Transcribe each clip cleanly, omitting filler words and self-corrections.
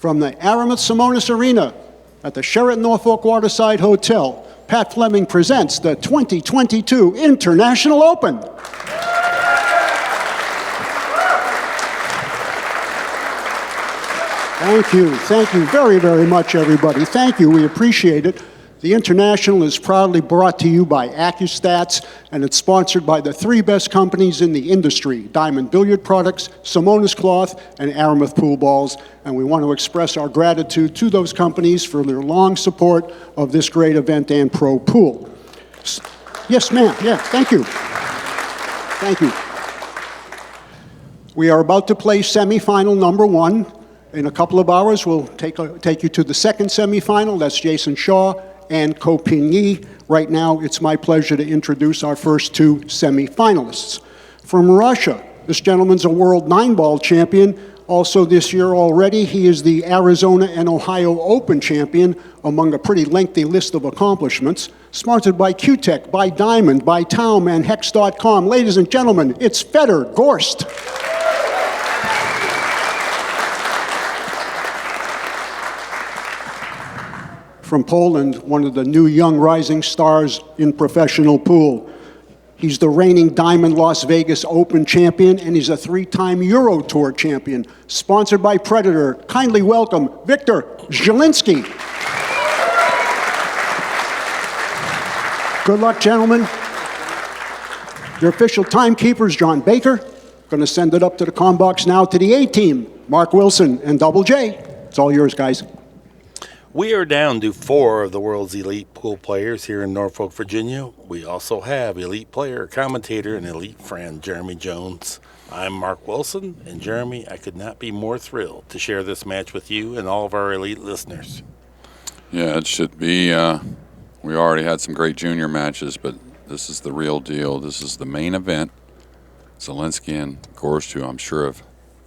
From the Aramis Simonis Arena at the Sheraton Norfolk Waterside Hotel, Pat Fleming presents the 2022 International Open. Thank you very, very much, everybody. Thank you, we appreciate it. The International is proudly brought to you by ACCUSTATS, and it's sponsored by the three best companies in the industry: Diamond Billiard Products, Simonis Cloth, and Aramis Pool Balls. And we want to express our gratitude to those companies for their long support of this great event and pro pool. Yes, ma'am. Yeah, thank you. Thank you. We are about to play semifinal number 1. In a couple of hours, we'll take you to the second semifinal. That's Jason Shaw and Ko Ping-yi. Right now, it's my pleasure to introduce our first two semifinalists. From Russia, this gentleman's a world 9-ball champion. Also this year already, he is the Arizona and Ohio Open champion, among a pretty lengthy list of accomplishments. Sponsored by Q-Tech, by Diamond, by Taum, and Hex.com. Ladies and gentlemen, it's Fedor Gorst. From Poland, one of the new young rising stars in professional pool. He's the reigning Diamond Las Vegas Open champion, and he's a 3-time Euro Tour champion. Sponsored by Predator, kindly welcome Wiktor Zielinski. Good luck, gentlemen. Your official timekeeper is John Baker. Going to send it up to the comm box now to the A-team, Mark Wilson and Double J. It's all yours, guys. We are down to 4 of the world's elite pool players here in Norfolk, Virginia. We also have elite player, commentator, and elite friend, Jeremy Jones. I'm Mark Wilson, and Jeremy, I could not be more thrilled to share this match with you and all of our elite listeners. Yeah, it should be. We already had some great junior matches, but this is the real deal. This is the main event. Zielinski and Gorst, who I'm sure have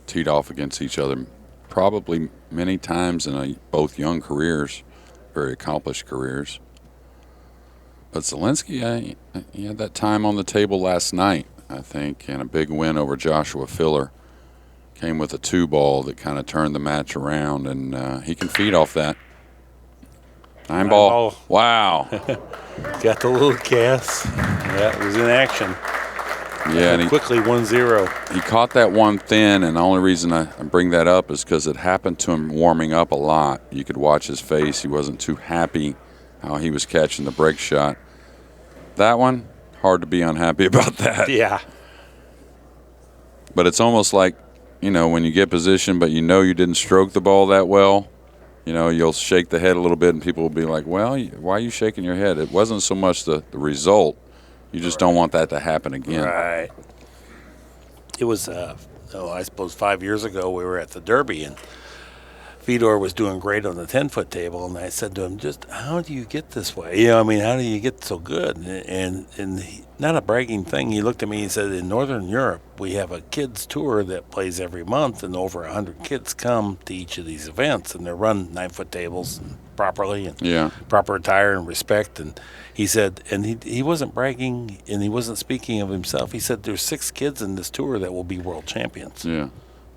teed off against each other probably many times in both young careers, very accomplished careers. But Zielinski, he had that time on the table last night, I think, and a big win over Joshua Filler. Came with a 2-ball that kind of turned the match around, and he can feed off that. 9-ball. Wow. Got the little cast. That was in action. Yeah, and he quickly 1-0. He caught that one thin, and the only reason I bring that up is because it happened to him warming up a lot. You could watch his face. He wasn't too happy how he was catching the break shot. That one, hard to be unhappy about that. Yeah. But it's almost like, when you get position, but you didn't stroke the ball that well, you'll shake the head a little bit, and people will be like, well, why are you shaking your head? It wasn't so much the result. You just don't want that to happen again. Right. It was, I suppose 5 years ago we were at the Derby, and Fedor was doing great on the 10-foot table, and I said to him, just how do you get this way? How do you get so good? And not a bragging thing, he looked at me and said, in Northern Europe, we have a kids tour that plays every month, and over 100 kids come to each of these events, and they're run 9-foot tables properly, and proper attire and respect. And he said, and he wasn't bragging, and he wasn't speaking of himself. He said, there's 6 kids in this tour that will be world champions. Yeah.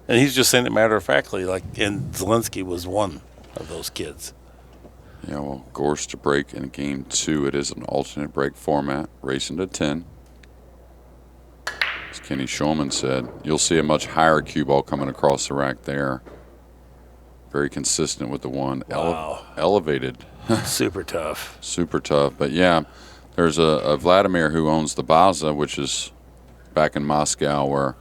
And he's just saying it matter-of-factly, and Zielinski was one of those kids. Yeah, well, Gorst to break in Game 2. It is an alternate break format, racing to 10. As Kenny Shulman said, you'll see a much higher cue ball coming across the rack there. Very consistent with the one. Wow. Elevated. Super tough. Super tough. But, yeah, there's a Vladimir who owns the Baza, which is back in Moscow where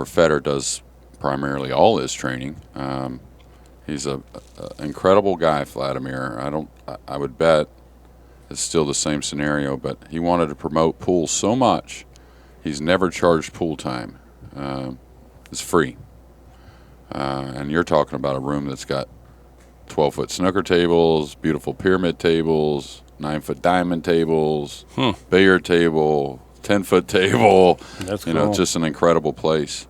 Fedor does primarily all his training. He's an incredible guy, Vladimir. I would bet it's still the same scenario, but he wanted to promote pool so much, he's never charged pool time. It's free. And you're talking about a room that's got 12-foot snooker tables, beautiful pyramid tables, 9-foot diamond tables, billiard table, 10-foot table. That's cool. Just an incredible place.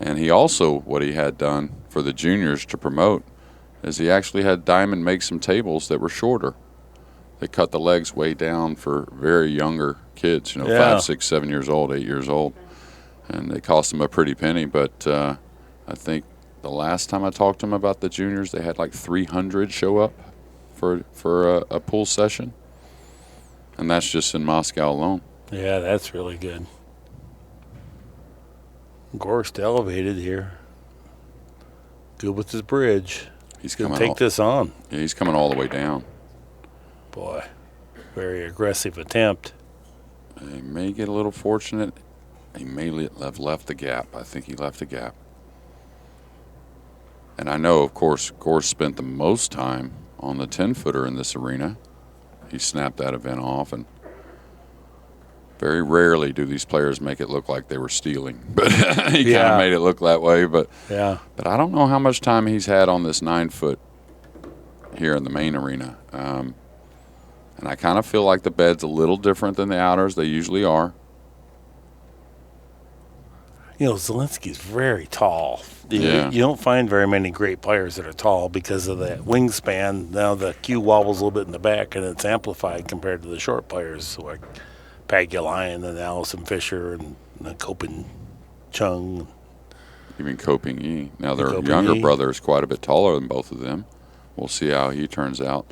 And he also, what he had done for the juniors to promote, is he actually had Diamond make some tables that were shorter. They cut the legs way down for very younger kids, 5, 6, 7 years old, 8 years old. And they cost them a pretty penny, but I think the last time I talked to them about the juniors, they had like 300 show up for a pool session, and that's just in Moscow alone. Yeah, that's really good. Gorst elevated here. Good with his bridge. He's Going coming to take this on. Yeah, he's coming all the way down. Boy, very aggressive attempt. He may get a little fortunate. He may have left the gap. I think he left the gap. And I know, of course, Gorst spent the most time on the 10-footer in this arena. He snapped that event off, and very rarely do these players make it look like they were stealing. But he kind of made it look that way. But I don't know how much time he's had on this 9-foot here in the main arena. And I kind of feel like the bed's a little different than the outers. They usually are. You know, Zielinski's very tall. Yeah. You don't find very many great players that are tall because of that wingspan. Now the cue wobbles a little bit in the back, and it's amplified compared to the short players like Pagulayan and Allison Fisher and Kopin Chung. Even Koping Yi. Now their Koping younger Yi. brother is quite a bit taller than both of them. We'll see how he turns out.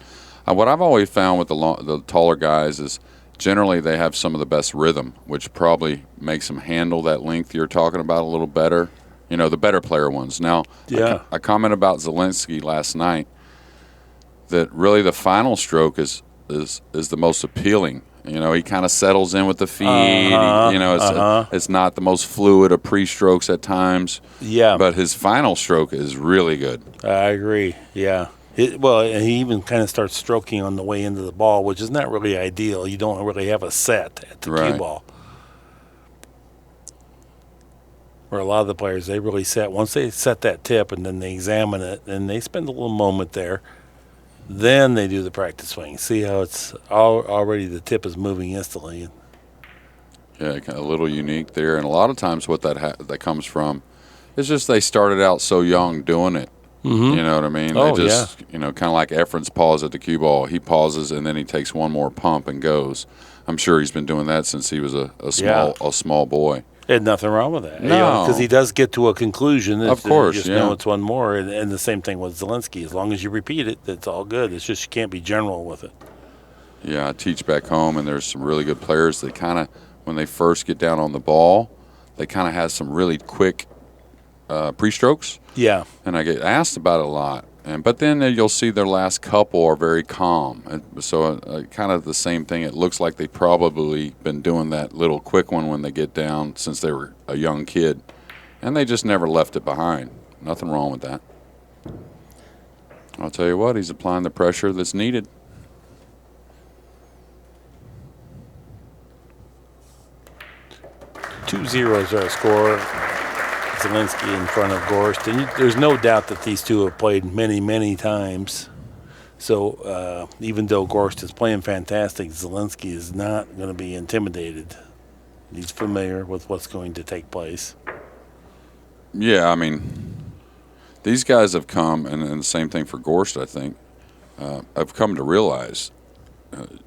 What I've always found with the taller guys is generally they have some of the best rhythm, which probably makes them handle that length you're talking about a little better. You know, the better player ones. Now, I commented about Zielinski last night that really the final stroke is the most appealing. You know, he kind of settles in with the feet. It's not the most fluid of pre-strokes at times. Yeah. But his final stroke is really good. I agree, yeah. And he even kind of starts stroking on the way into the ball, which is not really ideal. You don't really have a set at the cue ball. Where a lot of the players, they really set, once they set that tip and then they examine it, and they spend a little moment there, then they do the practice swing. See how it's already the tip is moving instantly. Yeah, kind of a little unique there. And a lot of times what that comes from is just they started out so young doing it. Mm-hmm. You know what I mean? Oh, they just, you know, kind of like Efren's pause at the cue ball. He pauses and then he takes one more pump and goes. I'm sure he's been doing that since he was a small boy. Had nothing wrong with that. No. Because he does get to a conclusion. Of course, you just know it's one more. And the same thing with Zielinski. As long as you repeat it, that's all good. It's just you can't be general with it. Yeah, I teach back home, and there's some really good players that kind of, when they first get down on the ball, they kind of have some really quick pre-strokes. Yeah. And I get asked about it a lot. But then you'll see their last couple are very calm. And so kind of the same thing. It looks like they've probably been doing that little quick one when they get down since they were a young kid. And they just never left it behind. Nothing wrong with that. I'll tell you what, he's applying the pressure that's needed. Two zeros are a score. Zielinski in front of Gorst. And there's no doubt that these two have played many, many times. So even though Gorst is playing fantastic, Zielinski is not going to be intimidated. He's familiar with what's going to take place. Yeah, I mean, these guys have come, and the same thing for Gorst, I think, have come to realize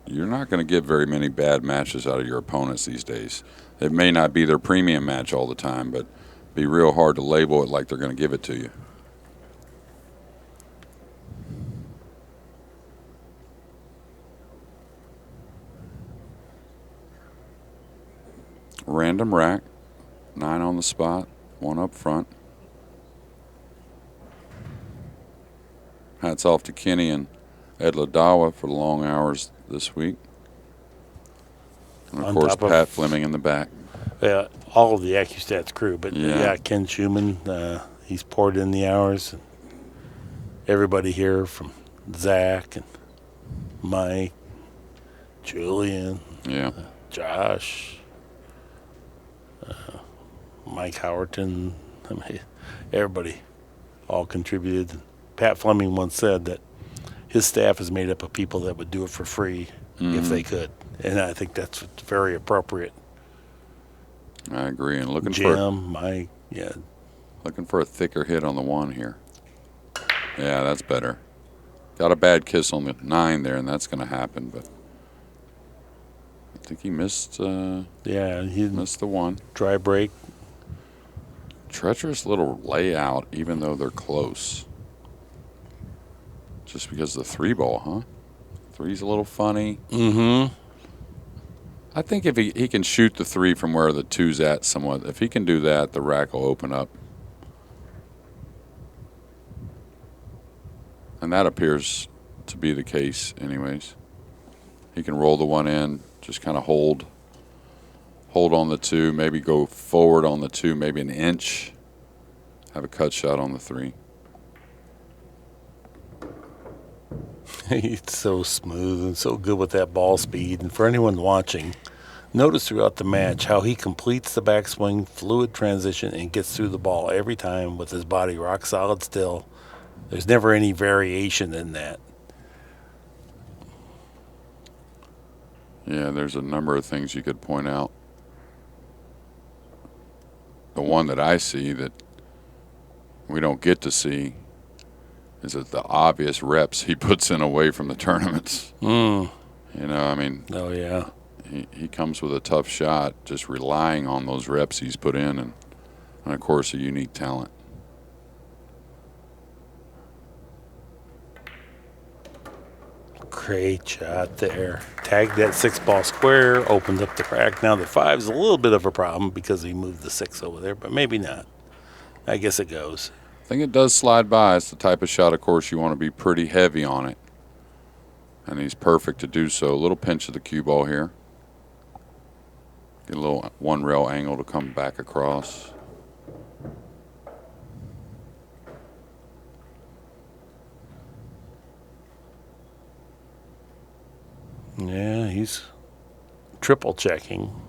you're not going to get very many bad matches out of your opponents these days. It may not be their premium match all the time, but be real hard to label it like they're going to give it to you. Random rack, 9 on the spot, 1 up front. Hats off to Kenny and Ed Ladawa for the long hours this week. And of course, Pat Fleming in the back. Yeah, all of the ACCUSTATS crew, but Ken Schumann, he's poured in the hours. And everybody here from Zach and Mike, Julian, Josh, Mike Howerton, I mean, everybody all contributed. Pat Fleming once said that his staff is made up of people that would do it for free if they could, and I think that's very appropriate. I agree, and looking for a thicker hit on the 1 here. Yeah, that's better. Got a bad kiss on the 9 there, and that's going to happen. But I think he missed. He missed the 1. Dry break. treacherous little layout, even though they're close. Just because of the 3-ball, huh? 3's a little funny. Mm-hmm. I think if he can shoot the 3 from where the 2's at somewhat, if he can do that, the rack will open up. And that appears to be the case anyways. He can roll the 1 in, just kind of hold on the 2, maybe go forward on the 2, maybe an inch, have a cut shot on the 3. He's so smooth and so good with that ball speed. And for anyone watching, notice throughout the match how he completes the backswing, fluid transition, and gets through the ball every time with his body rock solid still. There's never any variation in that. Yeah, there's a number of things you could point out. The one that I see that we don't get to see is that the obvious reps he puts in away from the tournaments. Mm. You know, I mean, Oh, yeah. he comes with a tough shot, just relying on those reps he's put in, and of course, a unique talent. Great shot there. Tagged that 6-ball square, opened up the crack. Now the 5's a little bit of a problem because he moved the 6 over there, but maybe not. I guess it goes. I think it does slide by. It's the type of shot, of course, you want to be pretty heavy on it. And he's perfect to do so. A little pinch of the cue ball here. Get a little 1 rail angle to come back across. Yeah, he's triple checking.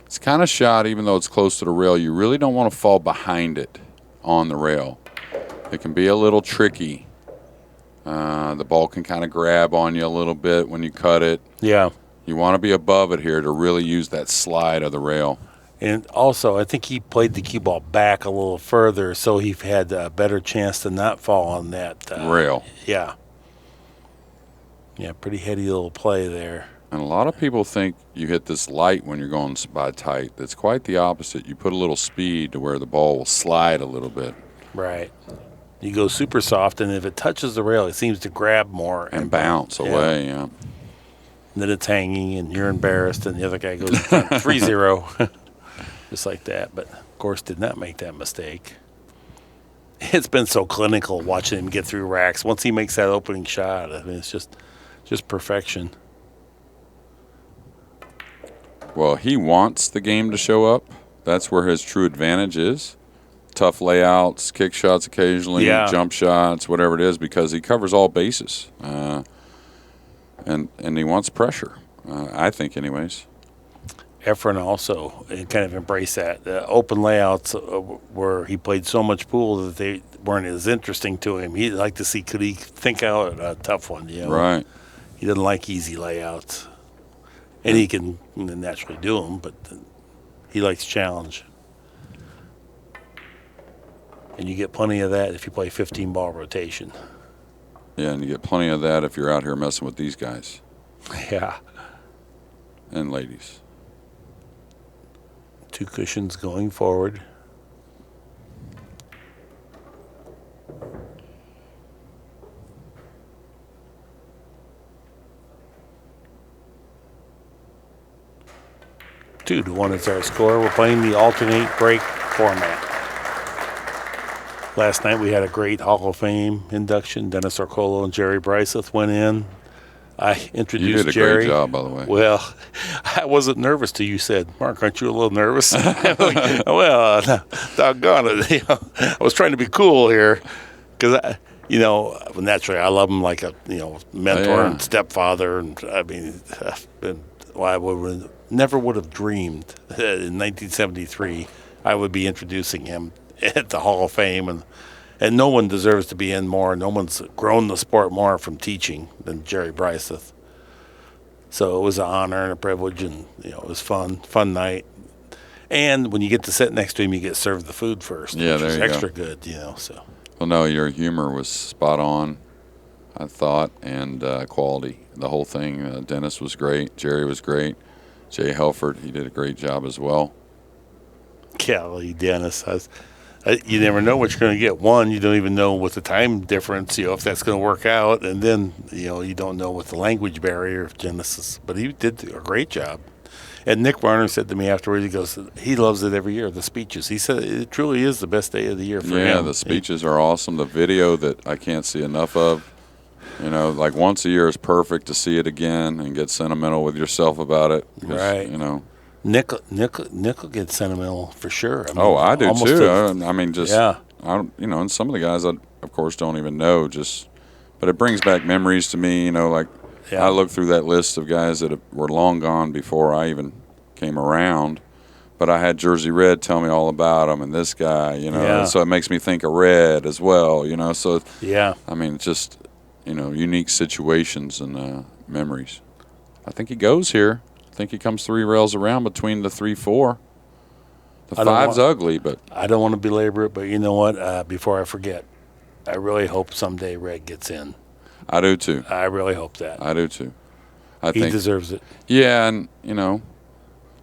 It's kind of shot, even though it's close to the rail, you really don't want to fall behind it on the rail. It can be a little tricky. The ball can kind of grab on you a little bit when you cut it. Yeah. You want to be above it here to really use that slide of the rail. And also, I think he played the cue ball back a little further, so he had a better chance to not fall on that Rail. Yeah. Yeah, pretty heady little play there. And a lot of people think you hit this light when you're going by tight. That's quite the opposite. You put a little speed to where the ball will slide a little bit. Right. You go super soft, and if it touches the rail, it seems to grab more. And bounce away, yeah. And then it's hanging, and you're embarrassed, and the other guy goes 3-0. Just like that. But, of course, did not make that mistake. It's been so clinical watching him get through racks. Once he makes that opening shot, I mean, it's just perfection. Well, he wants the game to show up. That's where his true advantage is. Tough layouts, kick shots occasionally, jump shots, whatever it is, because he covers all bases. And he wants pressure, I think anyways. Efren also kind of embraced that. Open layouts where he played so much pool that they weren't as interesting to him. He'd like to see, could he think out a tough one, you know? Right. He doesn't like easy layouts. And he can naturally do them, but he likes challenge. And you get plenty of that if you play 15-ball rotation. Yeah, and you get plenty of that if you're out here messing with these guys. Yeah. And ladies. 2 cushions going forward. Two to 1 is our score. We're playing the alternate break format. Last night we had a great Hall of Fame induction. Dennis Orcolo and Jerry Bryseth went in. I introduced You did a Jerry. great job, by the way. Well, I wasn't nervous till you said, "Mark, aren't you a little nervous?" Well, doggone it. You know, I was trying to be cool here because, naturally I love him like a, mentor and stepfather. And I mean, I never would have dreamed in 1973 I would be introducing him at the Hall of Fame. And no one deserves to be in more. No one's grown the sport more from teaching than Jerry Bryseth. So it was an honor and a privilege, and it was fun night. And when you get to sit next to him, you get served the food first, Yeah, which there was you extra go. good, So Well, no, your humor was spot on, I thought, and quality. The whole thing. Dennis was great. Jerry was great. Jay Helford, he did a great job as well. Golly, Dennis, you never know what you're going to get. One, you don't even know what the time difference, if that's going to work out, and then you don't know what the language barrier of Genesis. But he did a great job. And Nick Varner said to me afterwards, he goes, he loves it every year, the speeches. He said it truly is the best day of the year for him. Yeah, the speeches are awesome. The video that I can't see enough of, like once a year is perfect to see it again and get sentimental with yourself about it. Right. Nickel gets sentimental for sure. I do too. Yeah. And some of the guys I, of course, don't even know. But it brings back memories to me. I look through that list of guys that were long gone before I even came around. But I had Jersey Red tell me all about him and this guy. So it makes me think of Red as well. So just unique situations and memories. I think he goes here. I think he comes 3 rails around between the 3-4. The 5's ugly, but I don't want to belabor it. But you know what? Before I forget, I really hope someday Red gets in. I do too. I really hope that. I do too. He deserves it. Yeah, and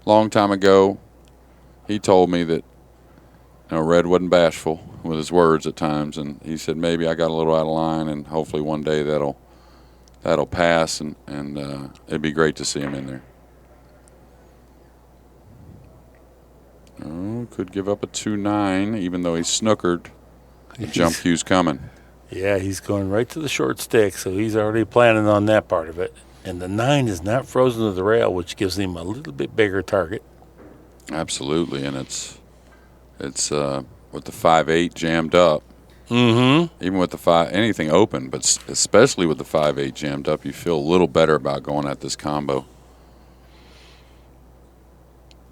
long time ago, he told me that Red wasn't bashful with his words at times, and he said maybe I got a little out of line, and hopefully one day that'll pass, and it'd be great to see him in there. Oh, could give up a 2-9, even though he's snookered. The jump cue's coming. Yeah, he's going right to the short stick, so he's already planning on that part of it. And the 9 is not frozen to the rail, which gives him a little bit bigger target. Absolutely, and it's with the 5-8 jammed up. Mm-hmm. Even with the anything open, but especially with the 5-8 jammed up, you feel a little better about going at this combo.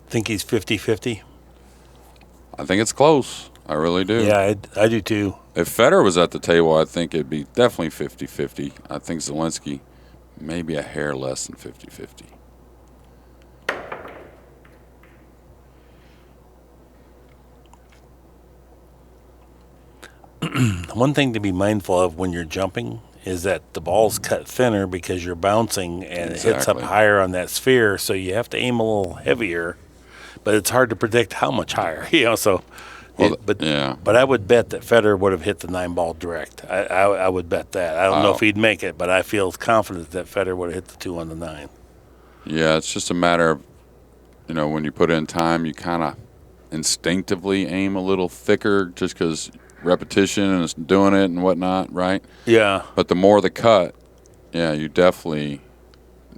Think he's 50-50? I think it's close. I really do. Yeah, I do too. If Fedor was at the table, I think it'd be definitely 50-50. I think Zielinski maybe a hair less than 50-50. One thing to be mindful of when you're jumping is that the ball's cut thinner because you're bouncing and it hits up higher on that sphere, so you have to aim a little heavier. But it's hard to predict how much higher, so... But I would bet that Fedor would have hit the 9-ball direct. I would bet that. I don't know if he'd make it, but I feel confident that Fedor would have hit the 2 on the 9. Yeah, it's just a matter of, when you put in time, you kind of instinctively aim a little thicker just because repetition and doing it and whatnot, right? Yeah. But the more the cut, you definitely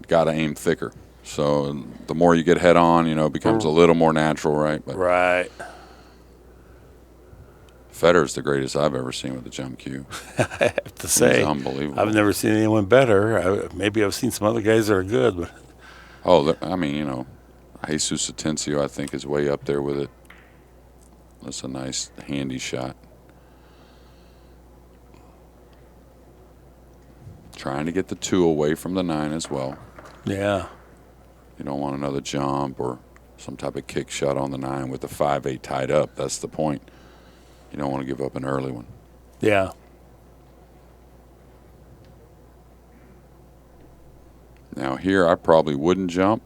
got to aim thicker. So the more you get head on, it becomes a little more natural, right? But right. Fedor's the greatest I've ever seen with the jump cue. I have to say, he's unbelievable. I've never seen anyone better. Maybe I've seen some other guys that are good, but Jesus Atencio, I think, is way up there with it. That's a nice, handy shot. Trying to get the 2 away from the 9 as well. Yeah. You don't want another jump or some type of kick shot on the 9 with the 5-8 tied up. That's the point. You don't want to give up an early one. Yeah. Now here I probably wouldn't jump,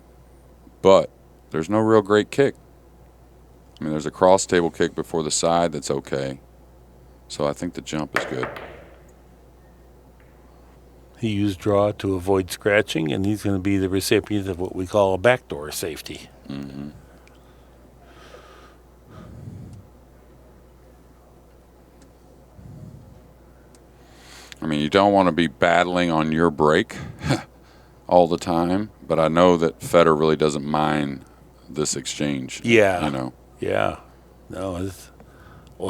but there's no real great kick. There's a cross table kick before the side that's okay. So I think the jump is good. He used draw to avoid scratching, and he's going to be the recipient of what we call a backdoor safety. Mm-hmm. You don't want to be battling on your break all the time, but I know that Fedor really doesn't mind this exchange. Yeah. Yeah. No,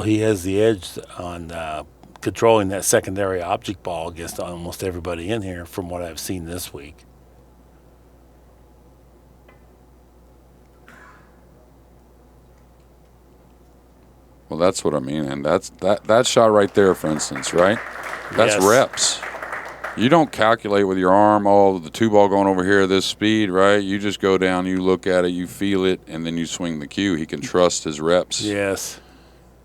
he has the edge on controlling that secondary object ball against almost everybody in here from what I've seen this week. Well, that's what I mean, and that's that shot right there, for instance, right? That's reps. You don't calculate with your arm, the 2-ball going over here, this speed, right? You just go down, you look at it, you feel it, and then you swing the cue. He can trust his reps. Yes.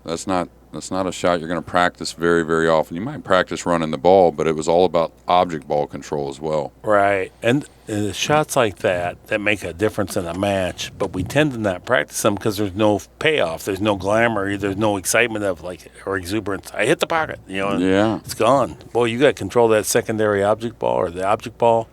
That's not That's not a shot you're going to practice very, very often. You might practice running the ball, but it was all about object ball control as well. Right. And shots like that make a difference in a match, but we tend to not practice them because there's no payoff. There's no glamour. There's no excitement or exuberance. I hit the pocket, and Yeah. it's gone. Boy, you got to control that secondary object ball or the object ball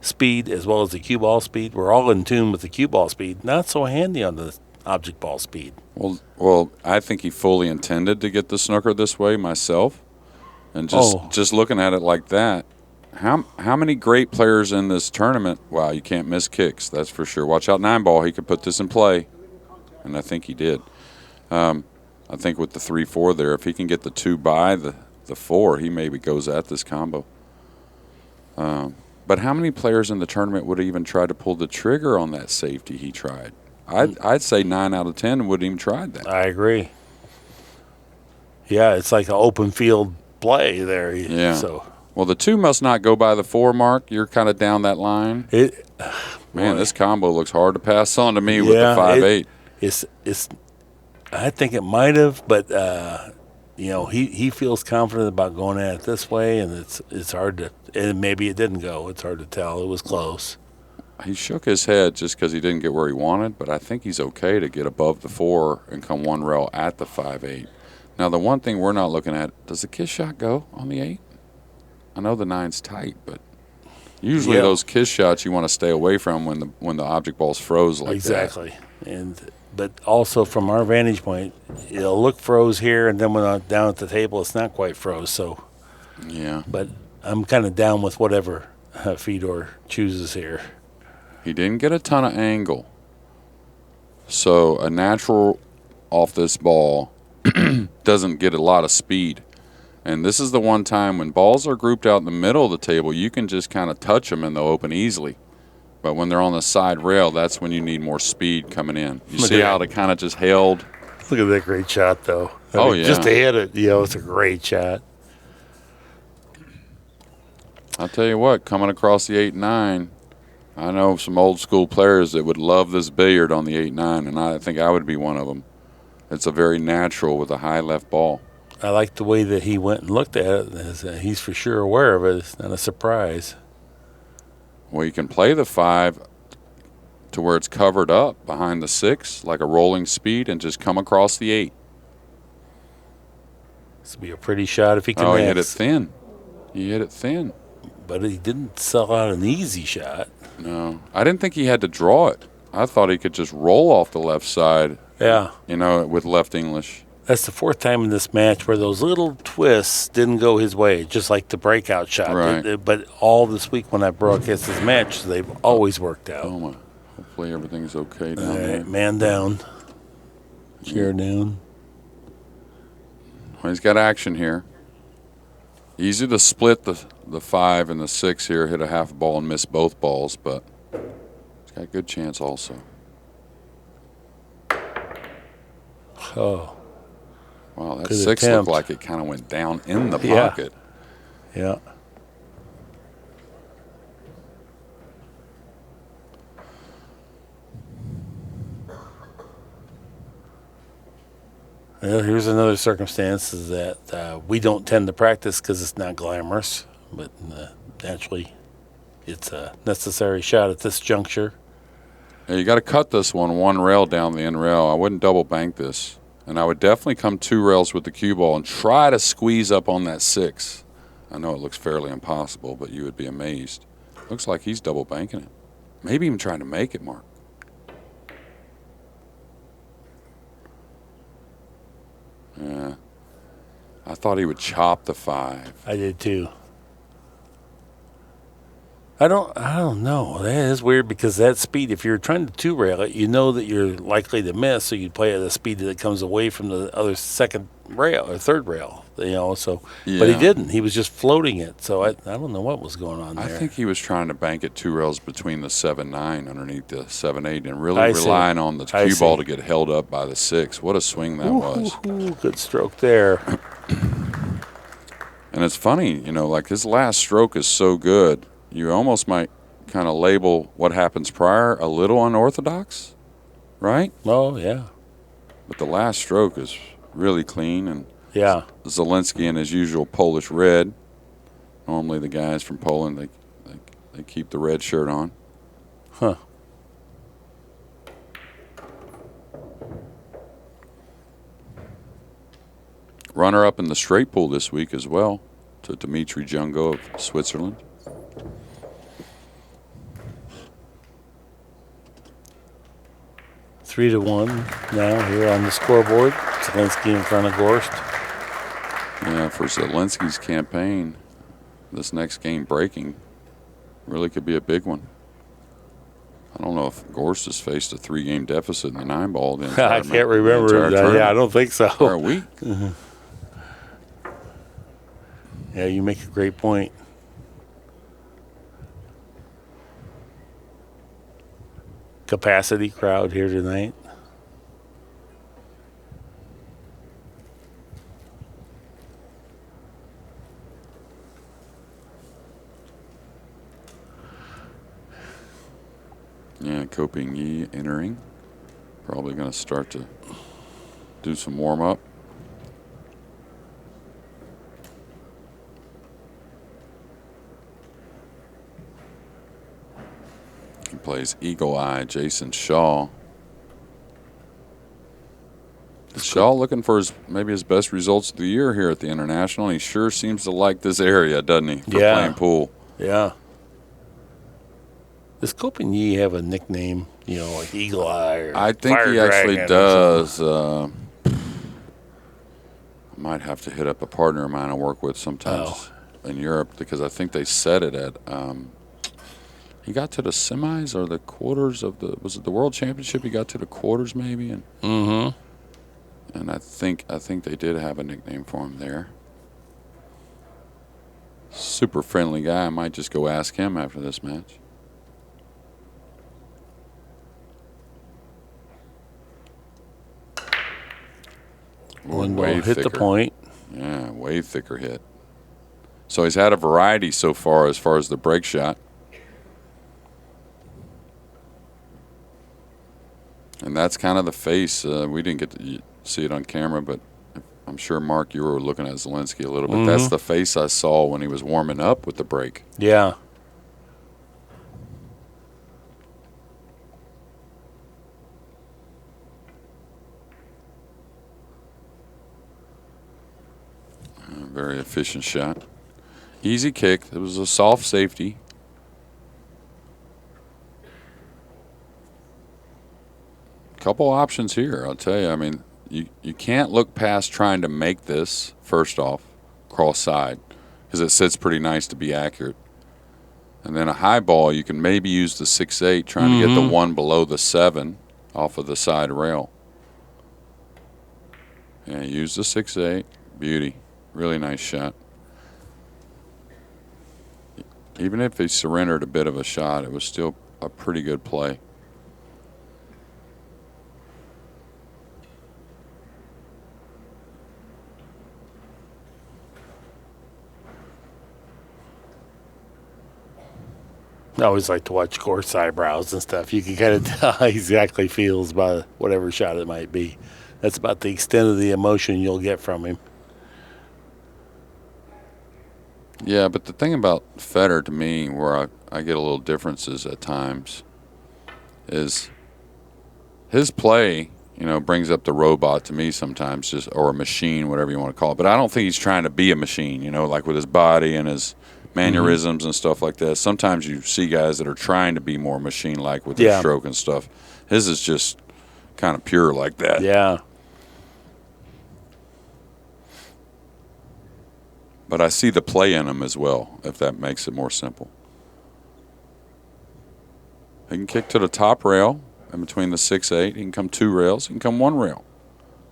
speed as well as the cue ball speed. We're all in tune with the cue ball speed. Not so handy on the object ball speed. Well, I think he fully intended to get the snooker this way myself. And just looking at it like that, how many great players in this tournament? Wow, you can't miss kicks, that's for sure. Watch out, 9-ball. He could put this in play, and I think he did. I think with the 3-4 there, if he can get the 2 by the 4, he maybe goes at this combo. But how many players in the tournament would even try to pull the trigger on that safety he tried? I'd say 9 out of 10 wouldn't even try that. I agree. Yeah, it's like an open field play there. Yeah. So. Well, the 2 must not go by the 4 mark. You're kind of down that line. Man, this combo looks hard to pass on to me with the 5-8. It's. I think it might have, but he feels confident about going at it this way, and it's hard to. And maybe it didn't go. It's hard to tell. It was close. He shook his head just because he didn't get where he wanted, but I think he's okay to get above the 4 and come 1 rail at the 5-8. Now, the one thing we're not looking at, does the kiss shot go on the 8? I know the 9's tight, but usually those kiss shots you want to stay away from when the object ball's froze like that. Exactly. But also from our vantage point, it'll look froze here, and then when I'm down at the table, it's not quite froze. So, yeah. But I'm kind of down with whatever Fedor chooses here. He didn't get a ton of angle. So a natural off this ball doesn't get a lot of speed. And this is the one time when balls are grouped out in the middle of the table, you can just kind of touch them and they'll open easily. But when they're on the side rail, that's when you need more speed coming in. You see how they kind of just held? Look at that great shot, though. Yeah. Just to hit it, it's a great shot. I'll tell you what, coming across the 8-9, I know some old school players that would love this billiard on the 8-9, and I think I would be one of them. It's a very natural with a high left ball. I like the way that he went and looked at it. He's for sure aware of it. It's not a surprise. Well, you can play the 5 to where it's covered up behind the 6, like a rolling speed, and just come across the 8. This would be a pretty shot if he can. Oh, he hit it thin. But he didn't sell out an easy shot. No. I didn't think he had to draw it. I thought he could just roll off the left side. Yeah. With left English. That's the 4th time in this match where those little twists didn't go his way, just like the breakout shot. Right. But all this week when I broadcast this match, they've always worked out. Oh, my. Hopefully everything's okay down All there. right, man down. Chair down. Well, he's got action here. Easy to split the 5 and the 6 here, hit a half ball and miss both balls, but he's got a good chance also. Oh. Wow, that Good 6 attempt. looked like it kind of went down in the pocket. Yeah. Well, here's another circumstance is that we don't tend to practice because it's not glamorous, but naturally it's a necessary shot at this juncture. Yeah, you got to cut this one rail down the end rail. I wouldn't double bank this. And I would definitely come 2 rails with the cue ball and try to squeeze up on that 6. I know it looks fairly impossible, but you would be amazed. Looks like he's double banking it. Maybe even trying to make it, Mark. Yeah. I thought he would chop the 5. I did too. I don't know. That is weird because that speed, if you're trying to 2-rail it, you know that you're likely to miss, so you'd play at a speed that comes away from the other 2nd rail or 3rd rail, so but he didn't. He was just floating it. So I don't know what was going on there. I think he was trying to bank it 2 rails between the 7-9 underneath the 7-8 and really relying on the cue ball to get held up by the 6. What a swing that was. Good stroke there. And it's funny, like his last stroke is so good. You almost might kind of label what happens prior a little unorthodox, right? Oh, yeah. But the last stroke is really clean. And Yeah. Zielinski in his usual Polish red. Normally the guys from Poland, they keep the red shirt on. Huh. Runner-up in the straight pool this week as well to Dmitry Jungo of Switzerland. Three to one now here on the scoreboard. Zielinski in front of Gorst. Yeah, for Zielinski's campaign, this next game breaking really could be a big one. I don't know if Gorst has faced a 3-game deficit in the 9-ball. I can't remember. Yeah, I don't think so. For a week. Yeah, you make a great point. Capacity crowd here tonight. Yeah, Coping entering. Probably going to start to do some warm-up. He plays Eagle Eye Jason Shaw. Shaw looking for maybe his best results of the year here at the International. He sure seems to like this area, doesn't he, for playing pool? Yeah. Does Copigny have a nickname, like Eagle Eye or I think Fire he actually Dragon does. I might have to hit up a partner of mine I work with sometimes in Europe because I think they set it at he got to the semis or the quarters of was it the World Championship? He got to the quarters maybe, and and I think they did have a nickname for him there. Super friendly guy. I might just go ask him after this match. One ball hit the point. Yeah, way thicker hit. So he's had a variety so far as the break shot. And that's kind of the face. We didn't get to see it on camera, but I'm sure, Mark, you were looking at Zielinski a little bit. That's the face I saw when he was warming up with the break. Yeah. Very efficient shot. Easy kick. It was a soft safety. Couple options here, I'll tell you. I mean, you can't look past trying to make this, first off, cross side, because it sits pretty nice to be accurate. And then a high ball, you can maybe use the 6-8, trying to get the one below the 7 off of the side rail. Yeah, use the 6-8. Beauty. Really nice shot. Even if he surrendered a bit of a shot, it was still a pretty good play. I always like to watch Gorst's eyebrows and stuff. You can kind of tell how he exactly feels by whatever shot it might be. That's about the extent of the emotion you'll get from him. Yeah, but the thing about Fedor, to me, where I get a little differences at times, is his play, brings up the robot to me sometimes, or a machine, whatever you want to call it. But I don't think he's trying to be a machine, like with his body and his mannerisms and stuff like that. Sometimes you see guys that are trying to be more machine-like with their stroke and stuff. His is just kind of pure like that. Yeah. But I see the play in him as well, if that makes it more simple. He can kick to the top rail in between the 6-8. He can come 2 rails. He can come 1 rail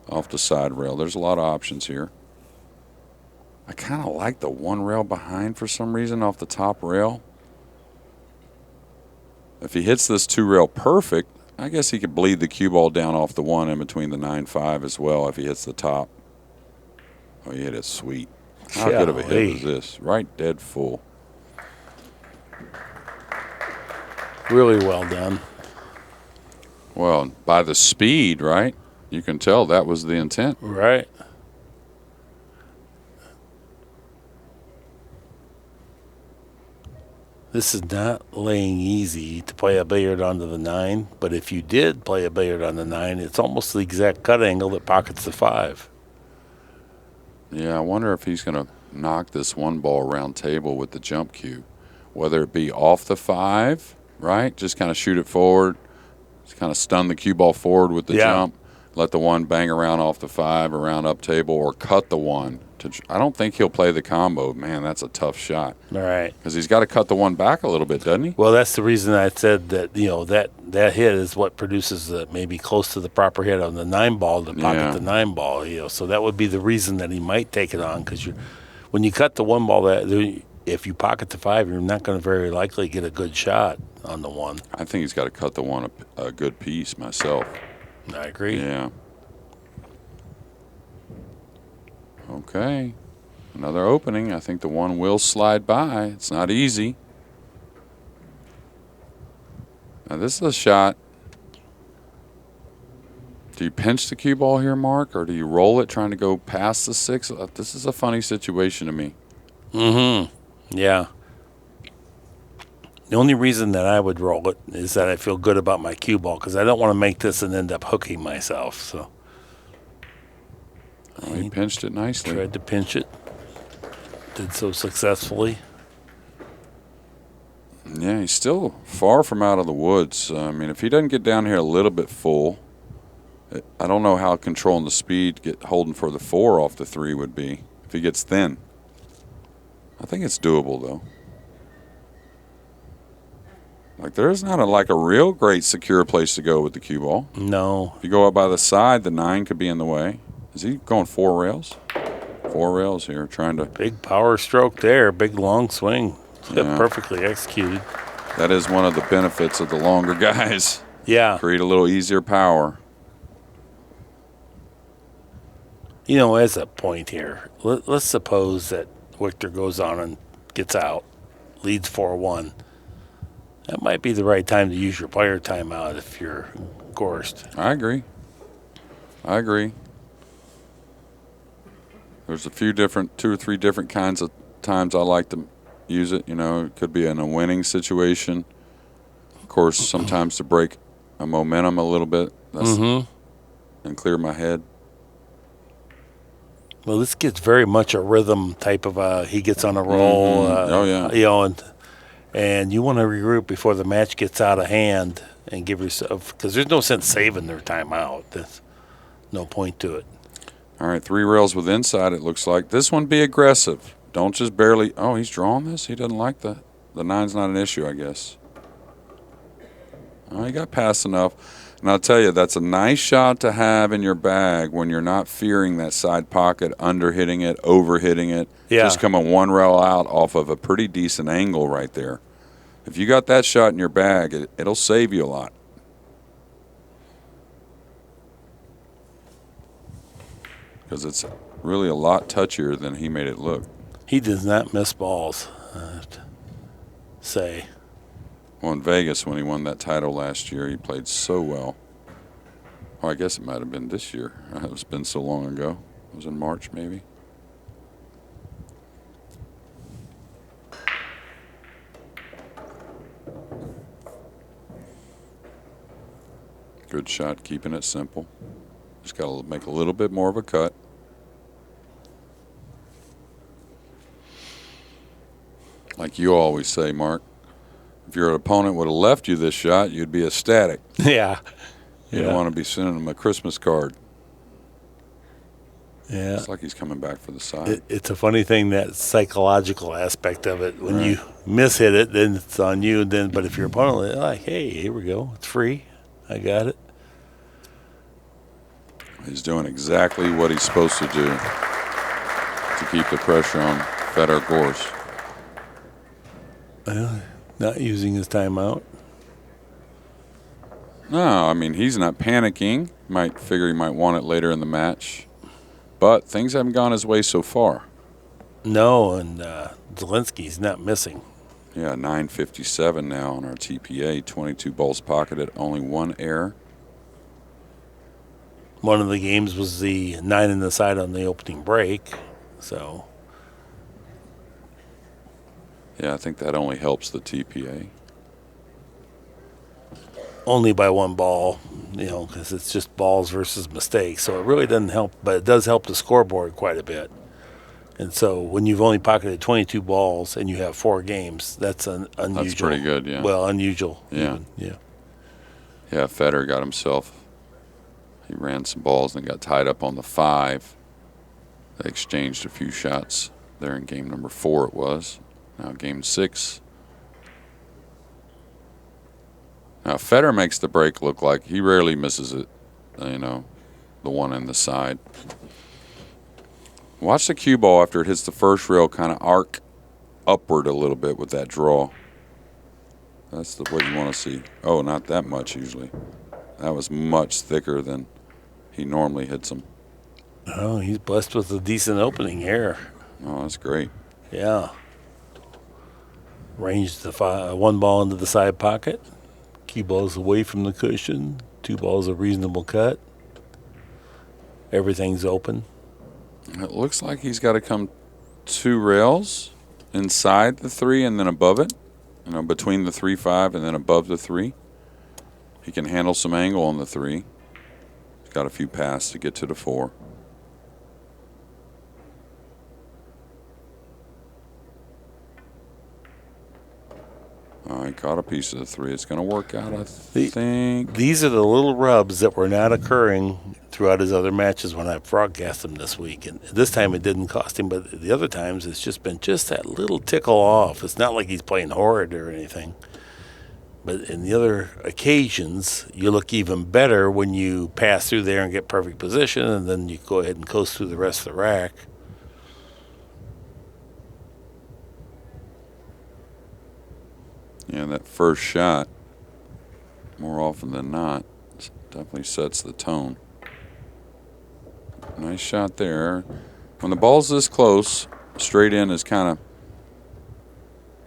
off the side rail. There's a lot of options here. I kind of like the 1 rail behind for some reason off the top rail. If he hits this 2 rail perfect, I guess he could bleed the cue ball down off the 1 in between the 9-5 as well if he hits the top. Oh, he hit it sweet. How good of a hit was this? Right dead full. Really well done. Well, by the speed, right? You can tell that was the intent. Right. This is not laying easy to play a billiard onto the 9, but if you did play a billiard on the 9, it's almost the exact cut angle that pockets the 5. Yeah, I wonder if he's going to knock this one ball around table with the jump cue, whether it be off the 5, right? Just kind of shoot it forward, just kind of stun the cue ball forward with the jump, let the 1 bang around off the 5, around up table, or cut the 1. I don't think he'll play the combo. Man, that's a tough shot. All right. Because he's got to cut the 1 back a little bit, doesn't he? Well, that's the reason I said that, that hit is what produces the maybe close to the proper hit on the 9 ball to pocket the 9 ball. So that would be the reason that he might take it on, because when you cut the 1 ball, if you pocket the 5, you're not going to very likely get a good shot on the 1. I think he's got to cut the 1 a good piece myself. I agree. Yeah. Okay. Another opening. I think the 1 will slide by. It's not easy. Now, this is a shot. Do you pinch the cue ball here, Mark, or do you roll it trying to go past the 6? This is a funny situation to me. Yeah. The only reason that I would roll it is that I feel good about my cue ball, because I don't want to make this and end up hooking myself. So He pinched it nicely. tried to pinch it. Did so successfully. Yeah, he's still far from out of the woods. I mean, if he doesn't get down here a little bit full, I don't know how controlling the speed, holding for the 4 off the 3 would be if he gets thin. I think it's doable, though. Like, there's not a real great secure place to go with the cue ball. No. If you go up by the side, the 9 could be in the way. Is he going 4 rails? 4 rails here, trying to... Big power stroke there. Big long swing. Yeah. Perfectly executed. That is one of the benefits of the longer guys. Yeah. Create a little easier power. As a point here, let's suppose that Wiktor goes on and gets out, leads 4-1. That might be the right time to use your player timeout if you're Gorst. I agree. There's a few 2 or 3 different kinds of times I like to use it. It could be in a winning situation. Of course, sometimes to break a momentum a little bit and clear my head. Well, this gets very much a rhythm type of he gets on a roll. And you want to regroup before the match gets out of hand and give yourself, because there's no sense saving their timeout. There's no point to it. All right, 3 rails with inside, it looks like. This one, be aggressive. Don't just barely... Oh, he's drawing this? He doesn't like the 9's not an issue, I guess. Oh, he got past enough. And I'll tell you, that's a nice shot to have in your bag when you're not fearing that side pocket, under-hitting it, over-hitting it. Yeah. Just coming 1 rail out off of a pretty decent angle right there. If you got that shot in your bag, it'll save you a lot. Because it's really a lot touchier than he made it look. He does not miss balls, I have to say. Well, in Vegas, when he won that title last year, he played so well. Oh, I guess it might have been this year. It's been so long ago. It was in March, maybe. Good shot, keeping it simple. Just got to make a little bit more of a cut. Like you always say, Mark, if your opponent would have left you this shot, you'd be ecstatic. Yeah. You don't want to be sending him a Christmas card. Yeah. It's like he's coming back for the side. It's a funny thing, that psychological aspect of it. When you miss-hit it, then it's on you. But if your opponent, like, hey, here we go. It's free. I got it. He's doing exactly what he's supposed to do to keep the pressure on Fedor Gorst. Not using his timeout. No, I mean, he's not panicking. Might figure he might want it later in the match. But things haven't gone his way so far. No, and Zielinski's not missing. Yeah, 957 now on our TPA. 22 balls pocketed, only 1 error. One of the games was the 9 in the side on the opening break. So Yeah, I think that only helps the TPA. Only by one ball, because it's just balls versus mistakes. So it really doesn't help, but it does help the scoreboard quite a bit. And so when you've only pocketed 22 balls and you have 4 games, that's an unusual. That's pretty good, yeah. Well, unusual. Yeah. Even. Yeah. Yeah, Fedor got himself. He ran some balls and got tied up on the 5. They exchanged a few shots there in game number 4 it was. Now game 6. Now Fedor makes the break look like he rarely misses it, the one in the side. Watch the cue ball after it hits the first rail kind of arc upward a little bit with that draw. That's what you want to see. Oh, not that much usually. That was much thicker than he normally hits them. Oh, he's blessed with a decent opening here. Oh, that's great. Yeah. Ranged the 1 ball into the side pocket. Cue balls away from the cushion. 2 balls a reasonable cut. Everything's open. It looks like he's got to come 2 rails inside the 3 and then above it. Between the 3-5 and then above the 3. He can handle some angle on the 3. He's got a few passes to get to the 4. He caught a piece of the 3. It's going to work out, I think. These are the little rubs that were not occurring throughout his other matches when I broadcast him this week. And this time it didn't cost him, but the other times it's just been just that little tickle off. It's not like he's playing horrid or anything. But in the other occasions, you look even better when you pass through there and get perfect position, and then you go ahead and coast through the rest of the rack. Yeah, that first shot, more often than not, definitely sets the tone. Nice shot there. When the ball's this close, straight in is kind of,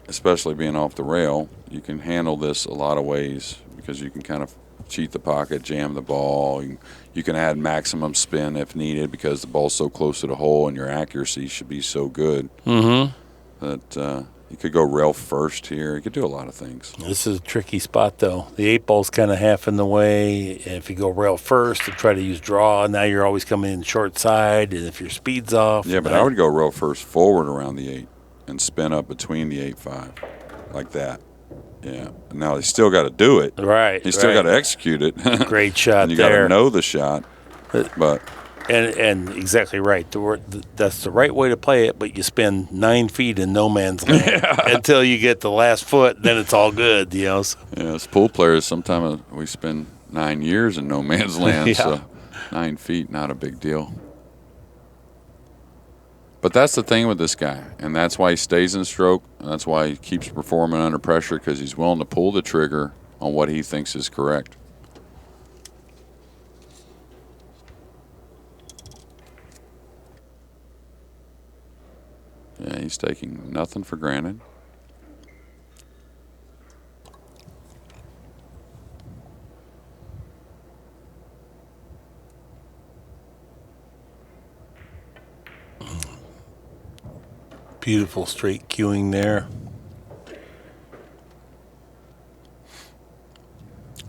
especially being off the rail, you can handle this a lot of ways because you can kind of cheat the pocket, jam the ball. You can add maximum spin if needed because the ball's so close to the hole and your accuracy should be so good. That you could go rail first here. You could do a lot of things. This is a tricky spot, though. The 8 ball's kind of half in the way. And if you go rail first and try to use draw, now you're always coming in short side. And if your speed's off. Yeah, but I would go rail first forward around the 8 and spin up between the 8-5 like that. Yeah. Now, you still got to do it. Right. You still got to execute it. Great shot and you there. got to know the shot. But And exactly right. That's the right way to play it, but you spend 9 feet in no man's land until you get the last foot, then it's all good, So. Yeah, as pool players, sometimes we spend 9 years in no man's land, so 9 feet, not a big deal. But that's the thing with this guy, and that's why he stays in stroke, and that's why he keeps performing under pressure, because he's willing to pull the trigger on what he thinks is correct. Yeah, he's taking nothing for granted. Beautiful straight cueing there.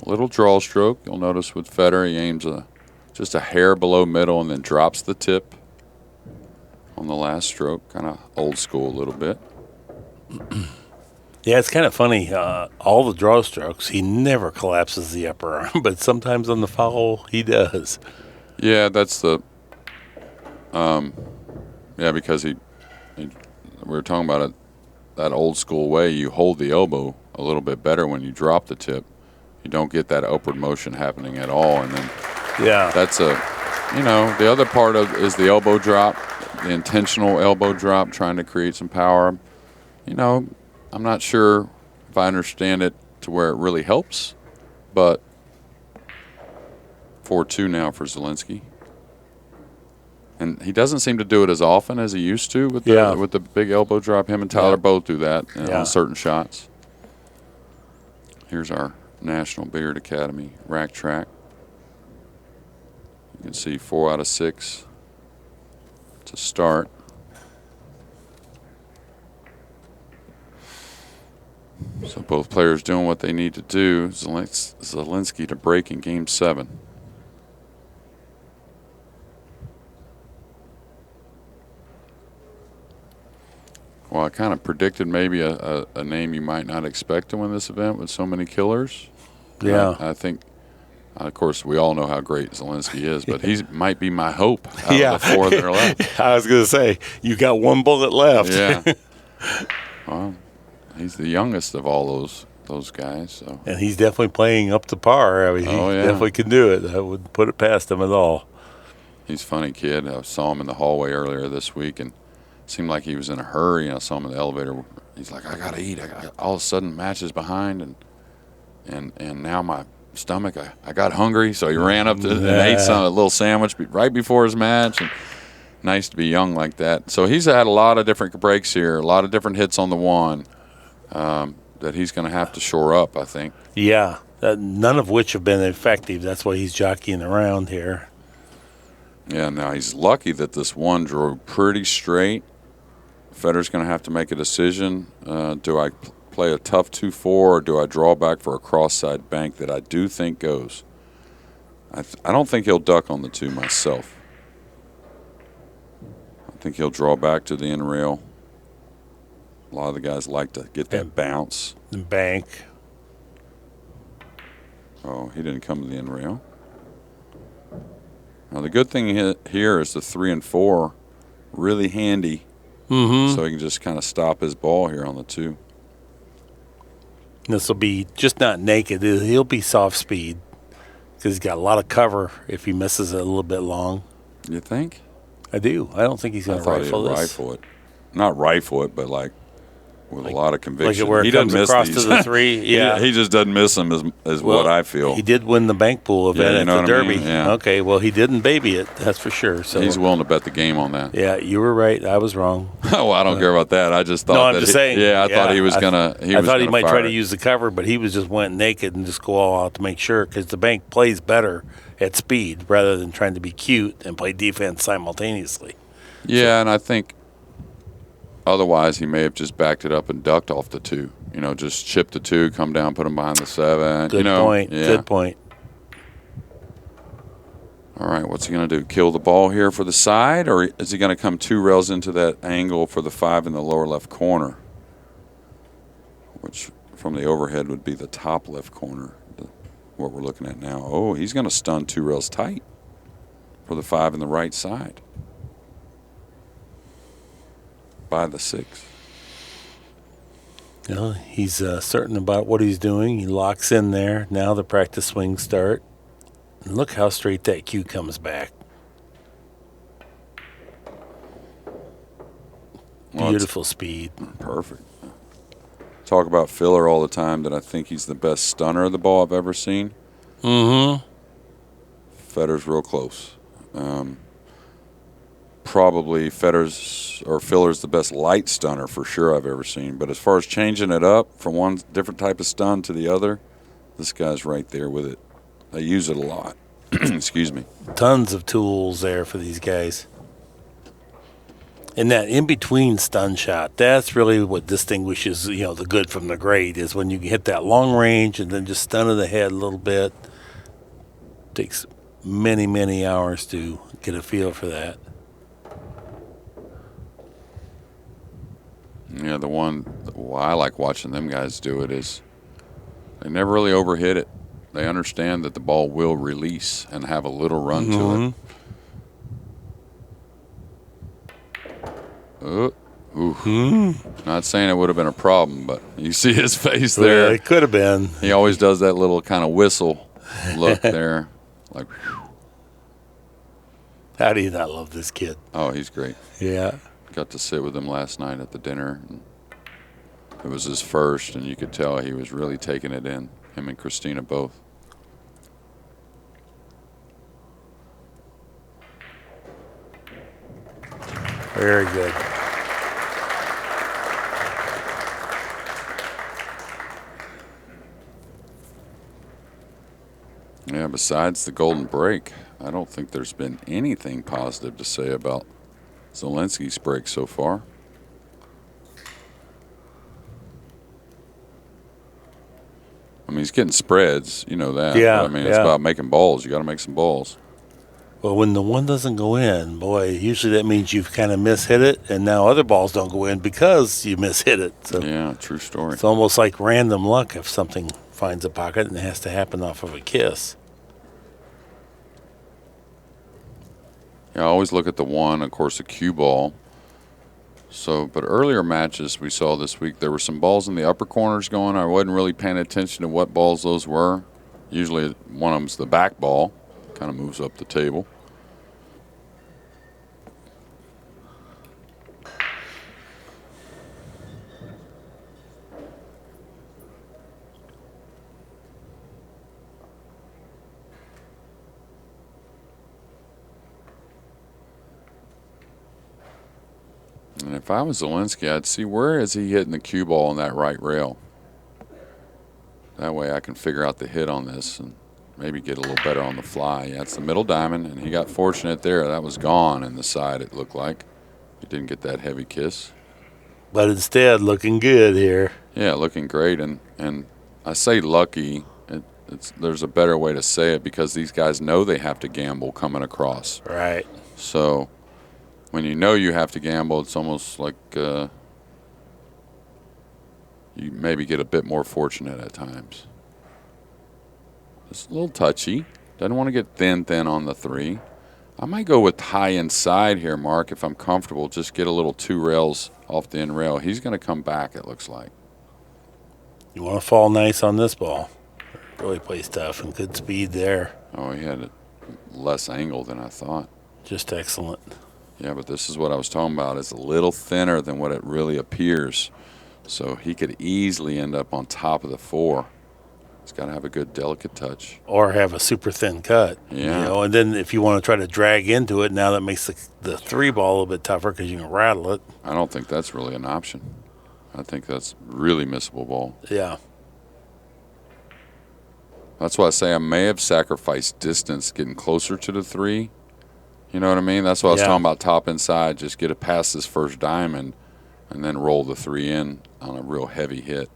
Little draw stroke. You'll notice with Fedor, he aims just a hair below middle and then drops the tip on the last stroke. Kind of old school a little bit. Yeah, it's kind of funny. All the draw strokes, he never collapses the upper arm, but sometimes on the foul, he does. Yeah, that's the. Because we were talking about it that old school way. You hold the elbow a little bit better when you drop the tip. You don't get that upward motion happening at all, and then that's the other part of is the elbow drop, the intentional elbow drop, trying to create some power. I'm not sure if I understand it to where it really helps, but 4-2 now for Zielinski. And he doesn't seem to do it as often as he used to with the big elbow drop. Him and Tyler both do that on certain shots. Here's our National Billiard Academy rack track. You can see 4 out of 6 to start. So both players doing what they need to do. Zielinski to break in Game 7. Well, I kind of predicted maybe a name you might not expect to win this event with so many killers. Yeah. I think, of course, we all know how great Zielinski is, but he might be my hope out Yeah. of the 4 that are left. I was going to say, you got one bullet left. Yeah. Well, he's the youngest of all those guys. So. And he's definitely playing up to par. I mean, he definitely can do it. I wouldn't put it past him at all. He's a funny kid. I saw him in the hallway earlier this week, and it seemed like he was in a hurry. I saw him in the elevator. He's like, I got to eat. All of a sudden, match is behind, and now my stomach, I got hungry, so he ran up and ate a little sandwich right before his match. And nice to be young like that. So he's had a lot of different breaks here, a lot of different hits on the 1 that he's going to have to shore up, I think. Yeah, none of which have been effective. That's why he's jockeying around here. Yeah, now he's lucky that this 1 drew pretty straight. Federer's going to have to make a decision. Do I play a tough 2-4 or do I draw back for a cross-side bank that I do think goes? I don't think he'll duck on the 2 myself. I think he'll draw back to the end rail. A lot of the guys like to get that bounce. The bank. Oh, he didn't come to the end rail. Now, the good thing here is the 3 and 4, really handy. So he can just kind of stop his ball here on the 2. This will be just not naked. He'll be soft speed because he's got a lot of cover if he misses it a little bit long. You think? I do. I don't think he's going to rifle this. Rifle it. Not rifle it, but with a lot of conviction. Like where it comes across to the 3. Yeah. he just doesn't miss them as what I feel. He did win the bank pool event at the Derby. I mean? Yeah. Okay, well, he didn't baby it, that's for sure. So he's willing to bet the game on that. Yeah, you were right. I was wrong. Oh, I don't care about that. I just thought No, I'm just saying. Yeah, I thought he was going to I thought he might try to use the cover, but he was just went naked and just go all out to make sure because the bank plays better at speed rather than trying to be cute and play defense simultaneously. Yeah, and I think otherwise he may have just backed it up and ducked off the 2. Just chip the 2, come down, put him behind the 7. Good point. Yeah. Good point. All right, what's he going to do? Kill the ball here for the side, or is he going to come 2 rails into that angle for the 5 in the lower left corner, which from the overhead would be the top left corner, what we're looking at now. Oh, he's going to stun 2 rails tight for the 5 in the right side by the 6. He's certain about what he's doing. He locks in there. Now the practice swings start. And look how straight that cue comes back. Beautiful speed. Perfect. Talk about filler all the time that I think he's the best stunner of the ball I've ever seen. Mm-hmm. Federer's real close. Probably Filler's the best light stunner for sure I've ever seen. But as far as changing it up from one different type of stun to the other, this guy's right there with it. They use it a lot. Excuse me. Tons of tools there for these guys. And that in-between stun shot, that's really what distinguishes, the good from the great, is when you can hit that long range and then just stun to the head a little bit. Takes many, many hours to get a feel for that. Yeah, why I like watching them guys do it is they never really overhit it. They understand that the ball will release and have a little run to it. Not saying it would have been a problem, but you see his face there. Yeah, it could have been. He always does that little kind of whistle look there. Like, whew. How do you not love this kid? Oh, he's great. Yeah. Got to sit with him last night at the dinner. It was his first, and you could tell he was really taking it in, him and Christina both. Very good. Yeah, besides the golden break, I don't think there's been anything positive to say about Zielinski's break so far. I mean, he's getting spreads, you know that. Yeah, But, I mean, it's yeah. about making balls. You got to make some balls. Well, when the one doesn't go in, boy, usually that means you've kind of mishit it, and now other balls don't go in because you mishit it. So Yeah, true story. it's almost like random luck if something finds a pocket, and it has to happen off of a kiss. Yeah, I always look at the one, of course, the cue ball. So, but earlier matches we saw this week, there were some balls in the upper corners going. I wasn't really paying attention to what balls those were. Usually one of them's the back ball, kind of moves up the table. And if I was Zielinski, I'd see where is he hitting the cue ball on that right rail. That way I can figure out the hit on this and maybe get a little better on the fly. Yeah, it's the middle diamond, and he got fortunate there. That was gone in the side, it looked like. He didn't get that heavy kiss. But instead, looking good here. Yeah, looking great. And I say lucky. There's a better way to say it because these guys know they have to gamble coming across. Right. So when you know you have to gamble, it's almost like you maybe get a bit more fortunate at times. It's a little touchy. Doesn't want to get thin on the 3. I might go with high inside here, Mark, if I'm comfortable. Just get a little 2 rails off the end rail. He's going to come back, it looks like. You want to fall nice on this ball. Really plays tough and good speed there. Oh, he had it less angle than I thought. Just excellent. Yeah, but this is what I was talking about. It's a little thinner than what it really appears. So he could easily end up on top of the 4. He's got to have a good, delicate touch. Or have a super thin cut. Yeah. You know, and then if you want to try to drag into it, now that makes the 3 ball a little bit tougher because you can rattle it. I don't think that's really an option. I think that's really missable ball. Yeah. That's why I say I may have sacrificed distance getting closer to the 3. You know what I mean? That's what I was Yeah. talking about, top inside. Just get it past this first diamond and then roll the 3 in on a real heavy hit.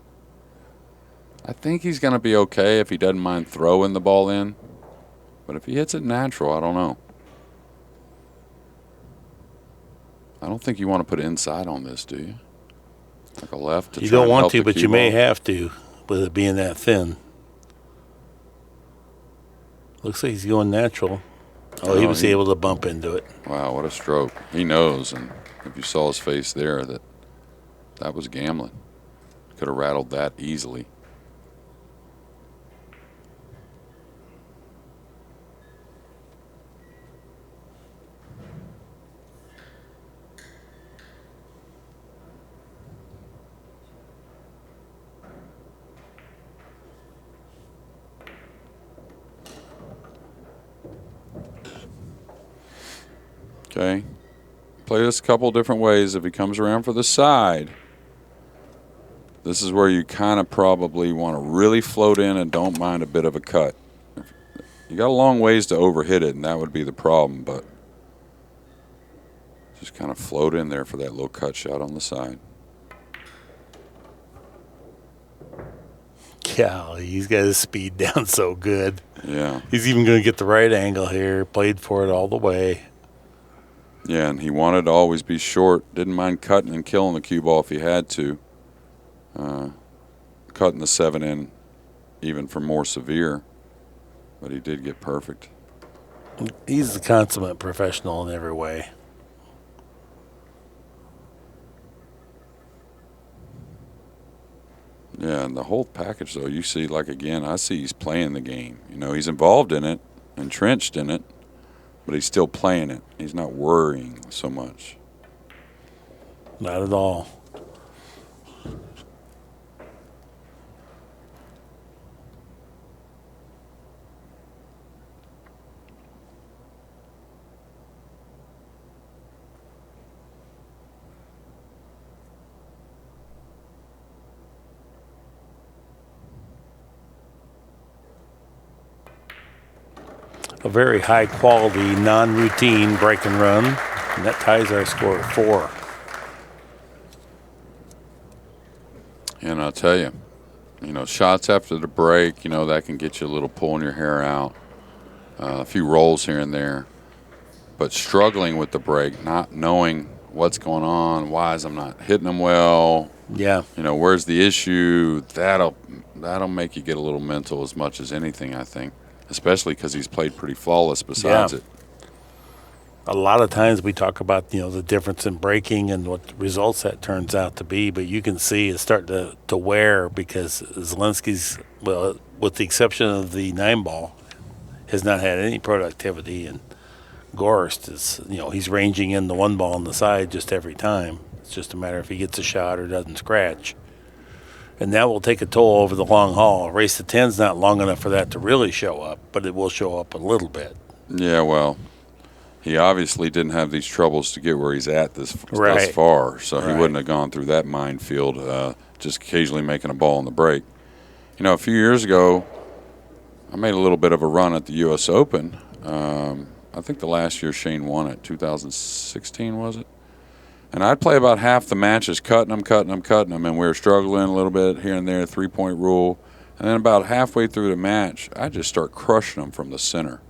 I think he's going to be okay if he doesn't mind throwing the ball in. But if he hits it natural, I don't know. I don't think you want to put inside on this, do you? Like a left to You try don't and want help to, the but cue you may ball? have to with it being that thin. Looks like he's going natural. Oh, he was able to bump into it. Wow, what a stroke. He knows, and if you saw his face there, that was gambling. Could have rattled that easily. Okay. Play this a couple different ways. If he comes around for the side, this is where you kind of probably want to really float in and don't mind a bit of a cut. You got a long ways to overhit it, and that would be the problem, but just kind of float in there for that little cut shot on the side. Golly, he's got his speed down so good. Yeah. He's even going to get the right angle here. Played for it all the way. Yeah, and he wanted to always be short. Didn't mind cutting and killing the cue ball if he had to. Cutting the 7 in even for more severe. But he did get perfect. He's the consummate professional in every way. Yeah, and the whole package, though, you see, like, again, I see he's playing the game. You know, he's involved in it, entrenched in it, but he's still playing it. He's not worrying so much. Not at all. A very high quality, non-routine break and run. And that ties our score at 4. And I'll tell you, shots after the break, that can get you a little pulling your hair out, a few rolls here and there. But struggling with the break, not knowing what's going on, why is I'm not hitting them well, Yeah. Where's the issue, that'll make you get a little mental as much as anything, I think, especially because he's played pretty flawless besides it. A lot of times we talk about, the difference in breaking and what results that turns out to be, but you can see it's starting to wear because Zielinski's, well, with the exception of the 9-ball, has not had any productivity, and Gorst is, he's ranging in the 1-ball on the side just every time. It's just a matter if he gets a shot or doesn't scratch. And that will take a toll over the long haul. A race to 10's not long enough for that to really show up, but it will show up a little bit. Yeah, well, he obviously didn't have these troubles to get where he's at thus Right. far, so he Right. wouldn't have gone through that minefield, just occasionally making a ball on the break. A few years ago, I made a little bit of a run at the U.S. Open. I think the last year Shane won it, 2016, was it? And I'd play about half the matches, cutting them, and we were struggling a little bit here and there, 3-point rule. And then about halfway through the match, I just start crushing them from the center.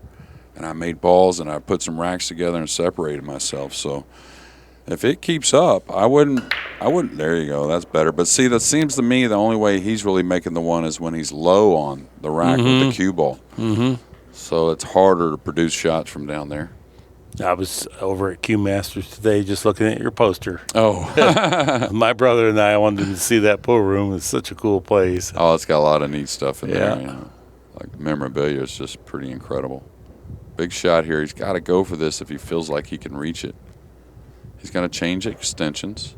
And I made balls, and I put some racks together and separated myself. So if it keeps up, I wouldn't. There you go. That's better. But see, that seems to me the only way he's really making the one is when he's low on the rack with the cue ball. Mm-hmm. So it's harder to produce shots from down there. I was over at Q Masters today just looking at your poster. Oh. My brother and I wanted to see that pool room. It's such a cool place. Oh, it's got a lot of neat stuff in Yeah. there. Like memorabilia is just pretty incredible. Big shot here. He's got to go for this if he feels like he can reach it. He's going to change extensions.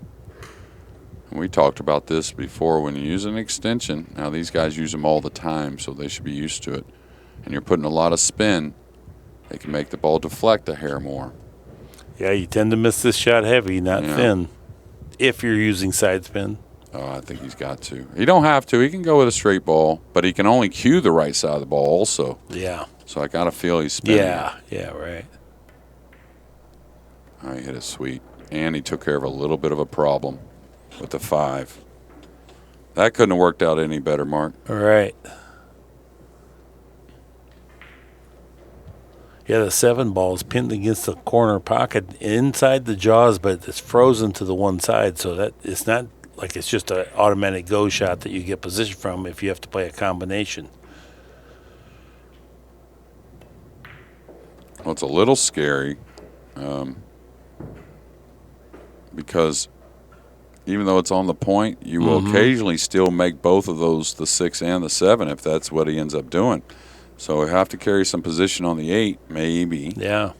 And we talked about this before. When you use an extension, now these guys use them all the time, so they should be used to it. And you're putting a lot of spin, they can make the ball deflect a hair more. Yeah, you tend to miss this shot heavy, not thin, if you're using side spin. Oh, I think he's got to. He don't have to. He can go with a straight ball, but he can only cue the right side of the ball also. Yeah. So I got to feel he's spinning. Yeah, right. Oh, he hit it sweet. And he took care of a little bit of a problem with the 5. That couldn't have worked out any better, Mark. All right. Yeah, the 7-ball is pinned against the corner pocket inside the jaws, but it's frozen to the one side, so that it's not like it's just an automatic go shot that you get position from if you have to play a combination. Well, it's a little scary because even though it's on the point, you will occasionally still make both of those, the 6 and the 7, if that's what he ends up doing. So we have to carry some position on the 8, maybe. Yeah.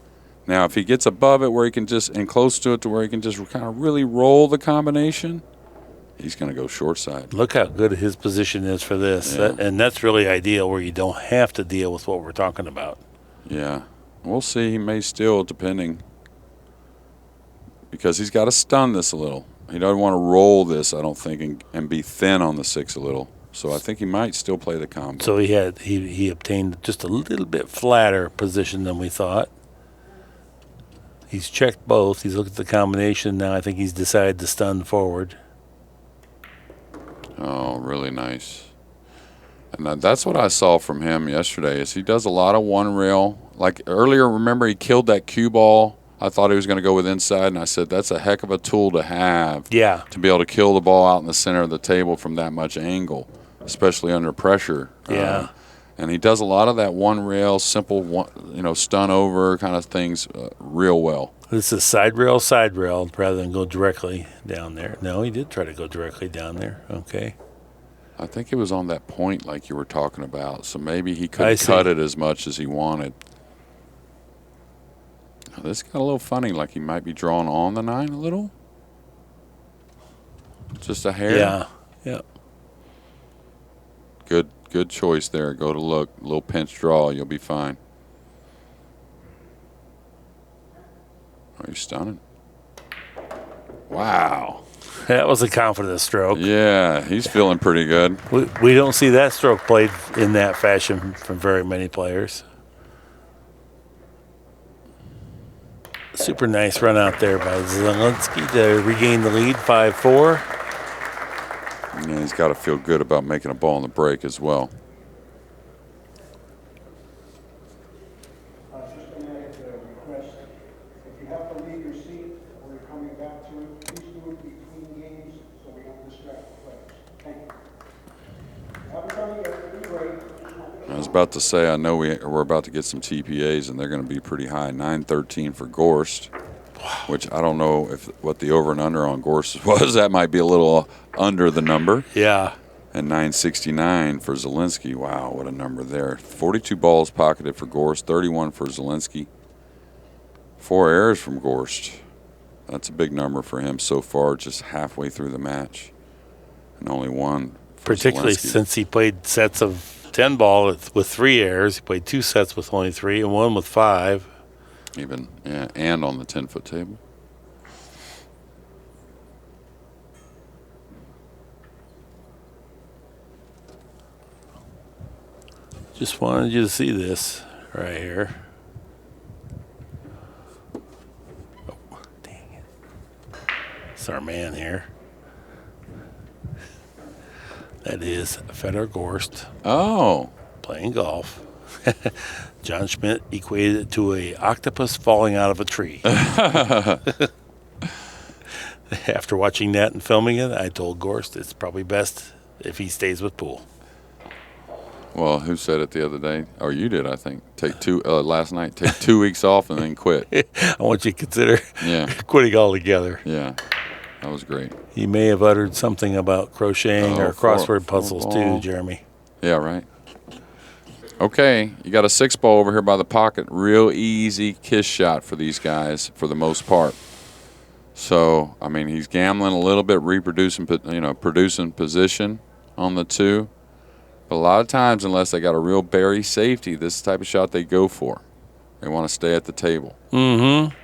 Now, if he gets above it where he can just, and close to it to where he can just kind of really roll the combination, he's going to go short side. Look how good his position is for this. Yeah. And that's really ideal where you don't have to deal with what we're talking about. Yeah. We'll see. He may still, depending. Because he's got to stun this a little. He doesn't want to roll this, I don't think, and be thin on the 6 a little. So I think he might still play the combo. So he obtained just a little bit flatter position than we thought. He's checked both. He's looked at the combination. Now I think he's decided to stun forward. Oh, really nice. And that's what I saw from him yesterday is he does a lot of one rail. Like earlier, remember he killed that cue ball. I thought he was going to go with inside, and I said that's a heck of a tool to have. Yeah. To be able to kill the ball out in the center of the table from that much angle, especially under pressure. Yeah. And he does a lot of that one rail, simple, stun over kind of things real well. This is side rail rather than go directly down there. No, he did try to go directly down there. Okay. I think it was on that point like you were talking about, so maybe he couldn't cut it as much as he wanted. Now, this got a little funny, like he might be drawn on the 9 a little. Just a hair. Yeah. Good choice there. Go to look. A little pinch draw. You'll be fine. Oh, you're stunning. Wow. That was a confident stroke. Yeah, he's feeling pretty good. We don't see that stroke played in that fashion from very many players. Super nice run out there by Zielinski to regain the lead, 5-4. Yeah, he's got to feel good about making a ball on the break as well. Just going to add a request. If you have to leave your seat or you're coming back to it, please do it between games so we don't distract the players. Thank you. If you haven't done it yet, it'll be great. I was about to say, I know we're about to get some TPAs, and they're going to be pretty high. 913 for Gorst, which I don't know what the over and under on Gorst was. That might be a little under the number. Yeah. And 969 for Zielinski. Wow, what a number there. 42 balls pocketed for Gorst, 31 for Zielinski. 4 errors from Gorst. That's a big number for him so far, just halfway through the match. And only one for Particularly Zielinski. since he played sets of 10 ball with 3 errors. He played 2 sets with only 3 and 1 with 5. Even, yeah, and on the 10-foot table. Just wanted you to see this right here. Oh, dang it. It's our man here. That is Fedor Gorst Oh, playing golf. John Schmidt equated it to a octopus falling out of a tree. After watching that and filming it, I told Gorst it's probably best if he stays with pool. well, who said it the other day? Or you did, I think. Last night, take 2 weeks off and then quit. I want you to consider Yeah, quitting altogether. yeah. That was great. He may have uttered something about crocheting or crossword puzzles ball. too, Jeremy. Yeah, right. Okay, you got a 6 ball over here by the pocket. Real easy kiss shot for these guys for the most part. So, I mean, he's gambling a little bit, producing position on the 2. But a lot of times, unless they got a real Barry safety, this is the type of shot they go for. They want to stay at the table. Mm-hmm.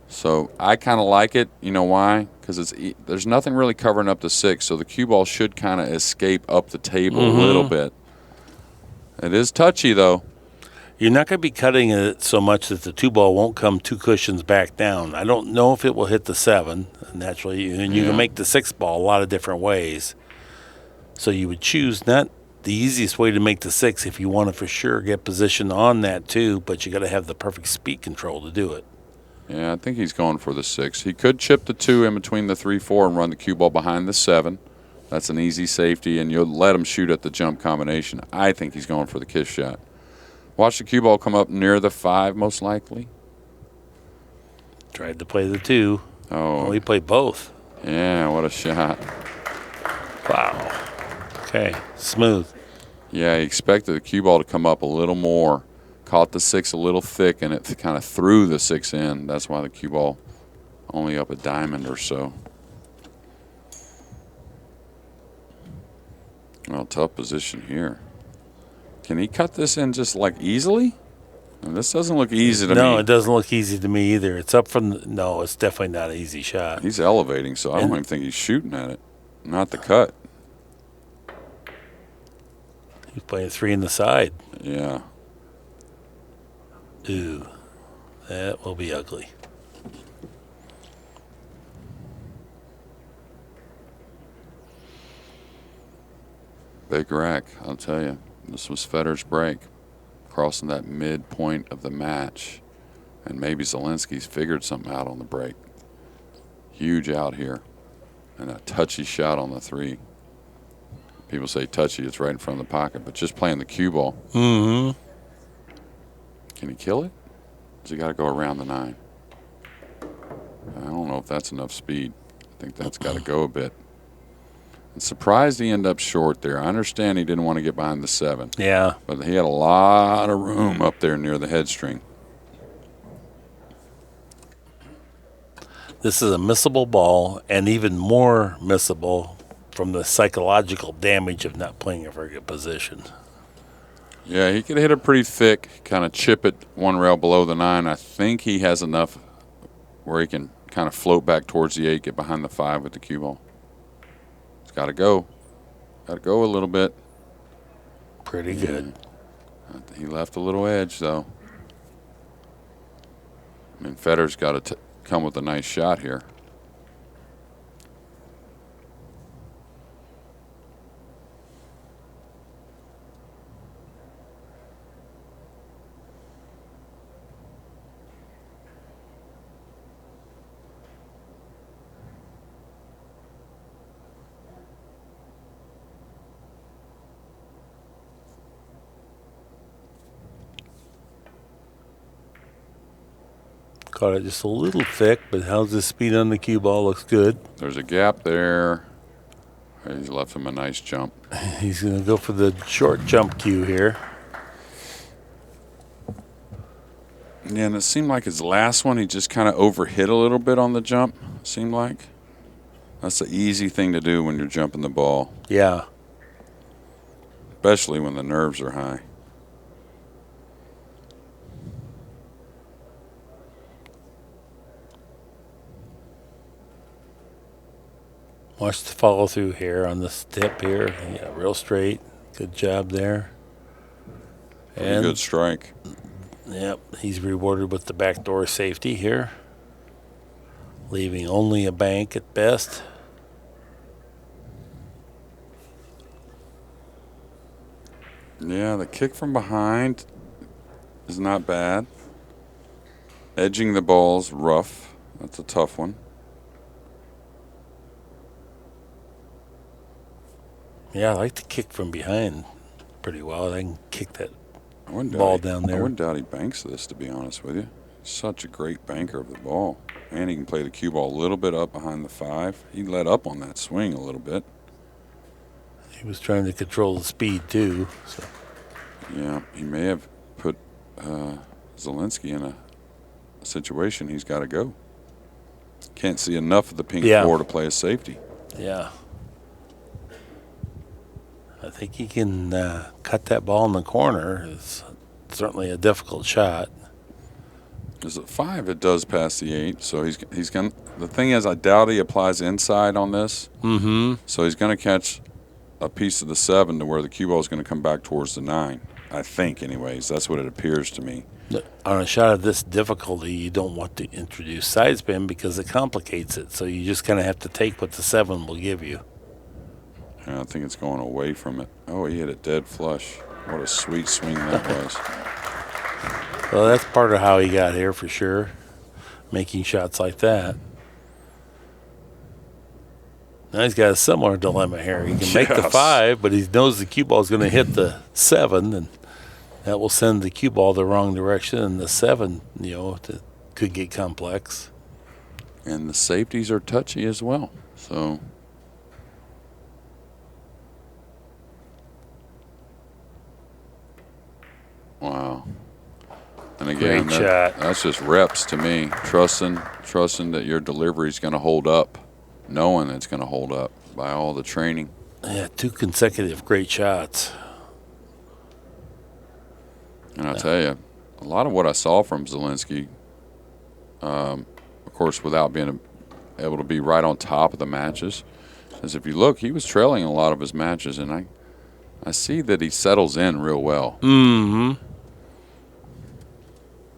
So I kind of like it. You know why? Because there's nothing really covering up the 6, so the cue ball should kind of escape up the table a little bit. It is touchy, though. You're not going to be cutting it so much that the 2 ball won't come 2 cushions back down. I don't know if it will hit the 7 naturally, and you can make the 6 ball a lot of different ways. So you would choose not the easiest way to make the 6 if you want to for sure get position on that 2, but you got to have the perfect speed control to do it. Yeah, I think he's going for the 6. He could chip the 2 in between the 3-4 and run the cue ball behind the 7. That's an easy safety, and you'll let him shoot at the jump combination. I think he's going for the kiss shot. Watch the cue ball come up near the 5, most likely. Tried to play the 2. Oh, Well, he played both. yeah, what a shot. Wow. Okay, smooth. Yeah, he expected the cue ball to come up a little more. Caught the 6 a little thick, and it kind of threw the 6 in. That's why the cue ball only up a diamond or so. Well, tough position here. Can he cut this in just like easily? And this doesn't look easy to me. No, it doesn't look easy to me either. It's up from no, it's definitely not an easy shot. He's elevating, so I don't even think he's shooting at it. Not the cut. He's playing 3 in the side. Yeah. Ooh, that will be ugly. Big rack, I'll tell you. This was Fedor's break, crossing that midpoint of the match. And maybe Zielinski's figured something out on the break. Huge out here. And a touchy shot on the 3. People say touchy, it's right in front of the pocket, but just playing the cue ball. Mm-hmm. Can he kill it? Does he got to go around the 9? I don't know if that's enough speed. I think that's got to go a bit. I'm surprised he ended up short there. I understand he didn't want to get behind the 7. Yeah. But he had a lot of room up there near the head string. This is a missable ball, and even more missable from the psychological damage of not playing a very good position. Yeah, he could hit it pretty thick, kind of chip it 1 rail below the 9. I think he has enough where he can kind of float back towards the 8, get behind the 5 with the cue ball. It's got to go. Got to go a little bit. Pretty good. He left a little edge, though. I mean, Fedor's got to come with a nice shot here. Caught it just a little thick, but how's the speed on the cue ball? Looks good. There's a gap there. He's left him a nice jump. He's going to go for the short jump cue here. Yeah, and it seemed like his last one, he just kind of overhit a little bit on the jump, seemed like. That's the easy thing to do when you're jumping the ball, Yeah. especially when the nerves are high. Watch the follow through here on this tip here. Yeah, real straight. Good job there. Pretty good strike. Yep, he's rewarded with the backdoor safety here, leaving only a bank at best. Yeah, the kick from behind is not bad. Edging the ball's rough. That's a tough one. Yeah, I like the kick from behind pretty well. I can kick that I wouldn't ball doubt he- down there. I wouldn't doubt he banks this, to be honest with you. Such a great banker of the ball. And he can play the cue ball a little bit up behind the 5. He let up on that swing a little bit. He was trying to control the speed too. So. Yeah, he may have put Zielinski in a situation he's got to go. Can't see enough of the pink floor to play a safety. Yeah. I think he can cut that ball in the corner. It's certainly a difficult shot. Is it 5? It does pass the 8. So he's going. The thing is, I doubt he applies inside on this. Mm-hmm. So he's going to catch a piece of the 7 to where the cue ball is going to come back towards the 9. I think, anyways. That's what it appears to me. On a shot of this difficulty, you don't want to introduce side spin because it complicates it. So you just kind of have to take what the 7 will give you. And I think it's going away from it. Oh, he hit it dead flush. What a sweet swing that was. Well, that's part of how he got here for sure, making shots like that. Now he's got a similar dilemma here. He can make the 5, but he knows the cue ball is going to hit the 7, and that will send the cue ball the wrong direction, and the 7, could get complex. And the safeties are touchy as well. So wow. And again, Great shot. That's just reps to me. Trusting that your delivery is going to hold up, knowing it's going to hold up by all the training. Yeah, 2 consecutive great shots. And I'll tell you, a lot of what I saw from Zielinski, of course, without being able to be right on top of the matches, is if you look, he was trailing a lot of his matches, and I see that he settles in real well. Mm-hmm.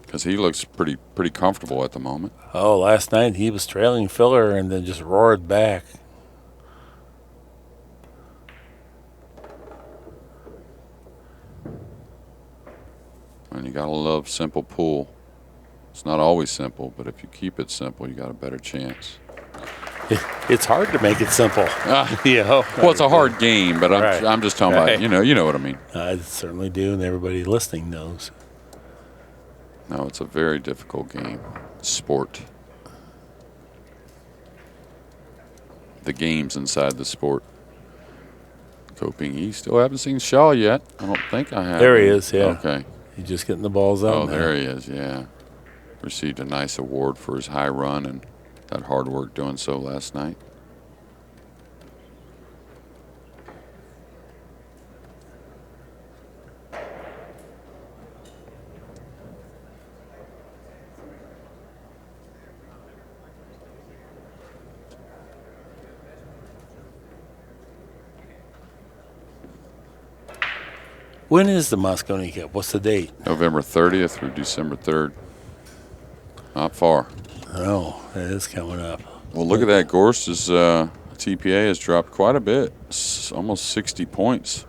Because he looks pretty comfortable at the moment. Oh, last night he was trailing filler and then just roared back. And you got to love simple pool. It's not always simple, but if you keep it simple, you got a better chance. It's hard to make it simple. Well, it's a hard game, but I'm just talking about, you know what I mean. I certainly do, and everybody listening knows. No, it's a very difficult game. Sport. The games inside the sport. Coping. Still haven't seen Shaw yet. I don't think I have. There he is, yeah. Okay. He's just getting the balls out. Oh, there he is, yeah. Received a nice award for his high run and that hard work doing so last night. When is the Moscone Cup? What's the date? November 30th through December 3rd. Not far. Oh, that is coming up. Well, look at that. Gorst's TPA has dropped quite a bit. Almost 60 points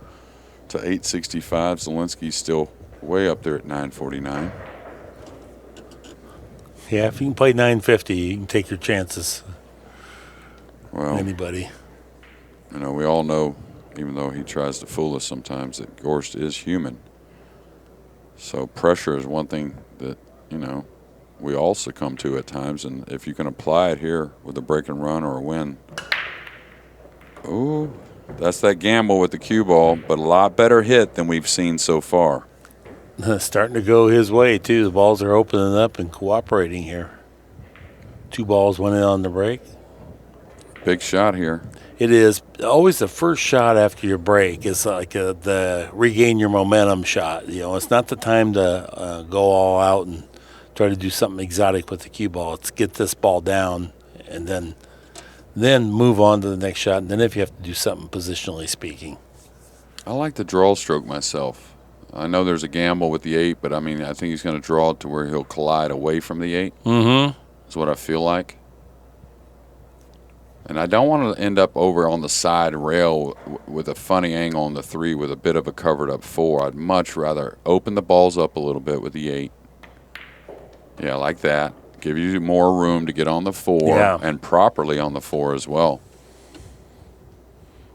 to 865. Zielinski's still way up there at 949. Yeah, if you can play 950, you can take your chances. Well, Anybody. we all know, even though he tries to fool us sometimes, that Gorst is human. So pressure is one thing that, we all succumb to at times. And if you can apply it here with a break and run or a win. Ooh, that's that gamble with the cue ball, but a lot better hit than we've seen so far. Starting to go his way, too. The balls are opening up and cooperating here. 2 balls went in on the break. Big shot here. It is always the first shot after your break is like the regain your momentum shot. You know, it's not the time to go all out and try to do something exotic with the cue ball. It's get this ball down and then move on to the next shot. And then if you have to do something positionally speaking. I like the draw stroke myself. I know there's a gamble with the 8, but I mean, I think he's going to draw it to where he'll collide away from the 8. Mm-hmm. Is what I feel like. And I don't want to end up over on the side rail with a funny angle on the 3 with a bit of a covered up 4. I'd much rather open the balls up a little bit with the 8. Yeah, like that. Give you more room to get on the 4 and properly on the 4 as well.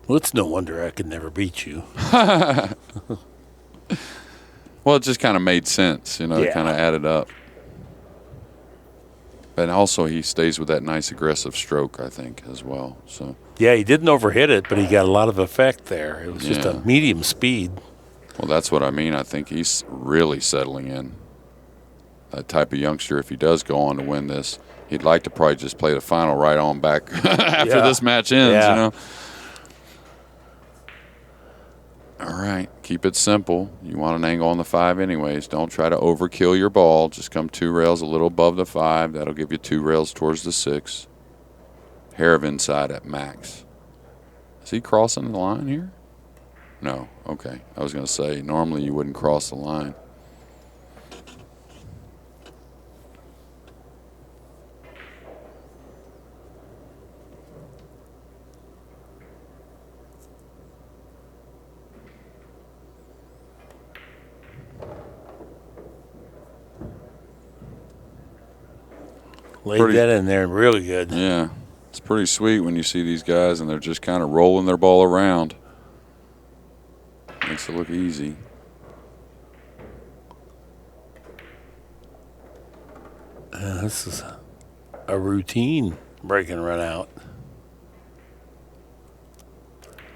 Well, it's no wonder I could never beat you. Well, it just kind of made sense, you know, it kind of added up. And also he stays with that nice aggressive stroke, I think, as well. So yeah, he didn't overhit it, but he got a lot of effect there. It was just a medium speed. Well, that's what I mean. I think he's really settling in. That type of youngster, if he does go on to win this, he'd like to probably just play the final right on back after this match ends, you know. All right, keep it simple. You want an angle on the 5 anyways. Don't try to overkill your ball. Just come 2 rails a little above the 5. That'll give you 2 rails towards the 6. Hair of inside at max. Is he crossing the line here? No. Okay. I was going to say, normally you wouldn't cross the line. Laid that in there really good. Yeah. It's pretty sweet when you see these guys and they're just kind of rolling their ball around. Makes it look easy. This is a routine break and run out.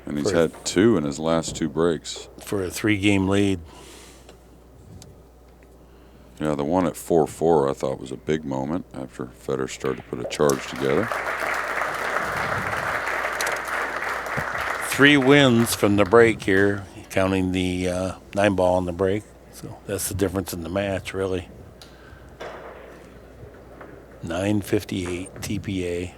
And he's had 2 in his last 2 breaks. For a 3-game lead. Yeah, the one at 4-4 I thought was a big moment after Fedor started to put a charge together. 3 wins from the break here, counting the 9-ball on the break. So that's the difference in the match, really. 958 TPA.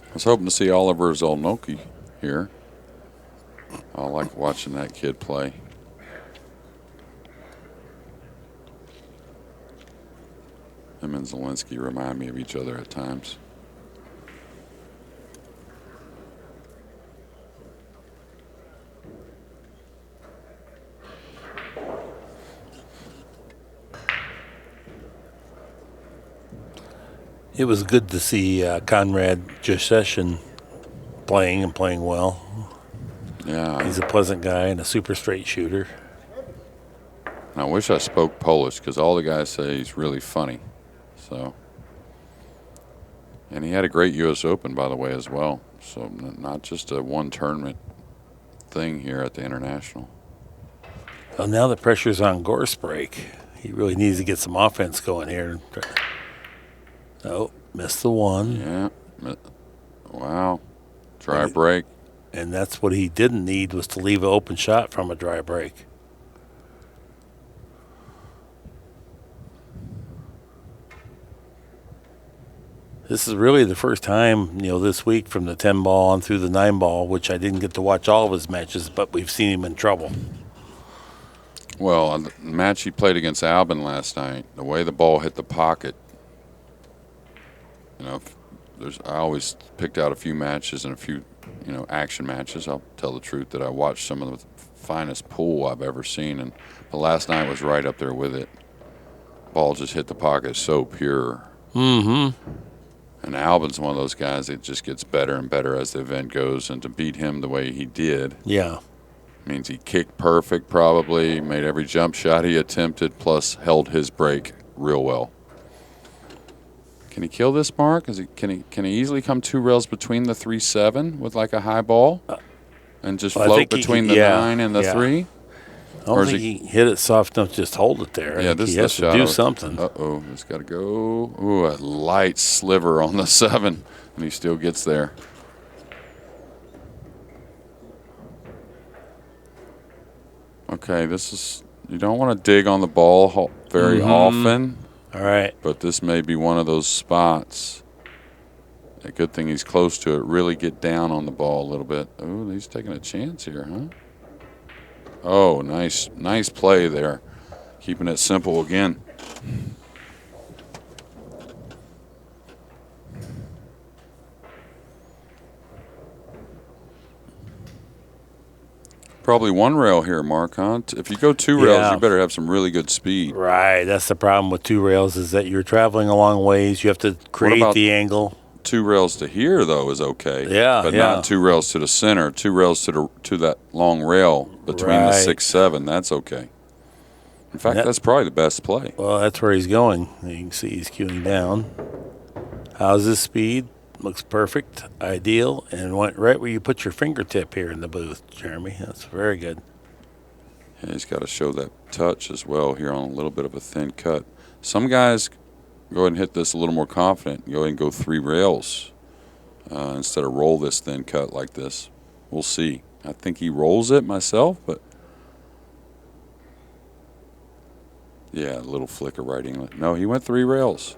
I was hoping to see Oliver Zielinski here. I like watching that kid play. Him and Zielinski remind me of each other at times. It was good to see Conrad Joseshin playing well. Yeah. He's a pleasant guy and a super straight shooter. And I wish I spoke Polish because all the guys say he's really funny. So, and he had a great U.S. Open, by the way, as well. So not just a one tournament thing here at the International. Well, now the pressure's on Gorst break. He really needs to get some offense going here. Oh, missed the 1. Yeah. Wow. Dry break. And that's what he didn't need, was to leave an open shot from a dry break. This is really the first time, this week from the 10-ball on through the 9-ball, which I didn't get to watch all of his matches, but we've seen him in trouble. Well, the match he played against Albin last night, the way the ball hit the pocket, I always picked out a few matches and a few, action matches. I'll tell the truth that I watched some of the finest pool I've ever seen, and the last night was right up there with it. Ball just hit the pocket so pure. Mm-hmm. And Albin's one of those guys that just gets better and better as the event goes, and to beat him the way he did means he kicked perfect probably, made every jump shot he attempted, plus held his break real well. Can he kill this, Mark? Can he easily come 2 rails between the 3-7 with like a high ball and just float between the 9 and the 3? I don't think he hit it soft enough to just hold it there. Yeah, this he is has the to shot. do something. Uh-oh, it's got to go. Ooh, a light sliver on the 7, and he still gets there. Okay, you don't want to dig on the ball very often. All right. But this may be one of those spots. A good thing he's close to it. Really get down on the ball a little bit. Oh, he's taking a chance here, huh? Oh, nice play there. Keeping it simple again. Probably 1 rail here, Mark, huh? If you go 2 rails, you better have some really good speed. Right. That's the problem with 2 rails is that you're traveling a long ways. You have to create the angle. 2 rails to here, though, is okay. Yeah, but not 2 rails to the center. 2 rails to that long rail between the 6-7. That's okay. In fact, that's probably the best play. Well, that's where he's going. You can see he's queuing down. How's his speed? Looks perfect, ideal, and went right where you put your fingertip here in the booth, Jeremy. That's very good. Yeah, he's got to show that touch as well here on a little bit of a thin cut. Some guys go ahead and hit this a little more confident. Go ahead and go 3 rails instead of roll this thin cut like this. We'll see. I think he rolls it myself, but yeah, a little flick of right inlet. No, he went 3 rails.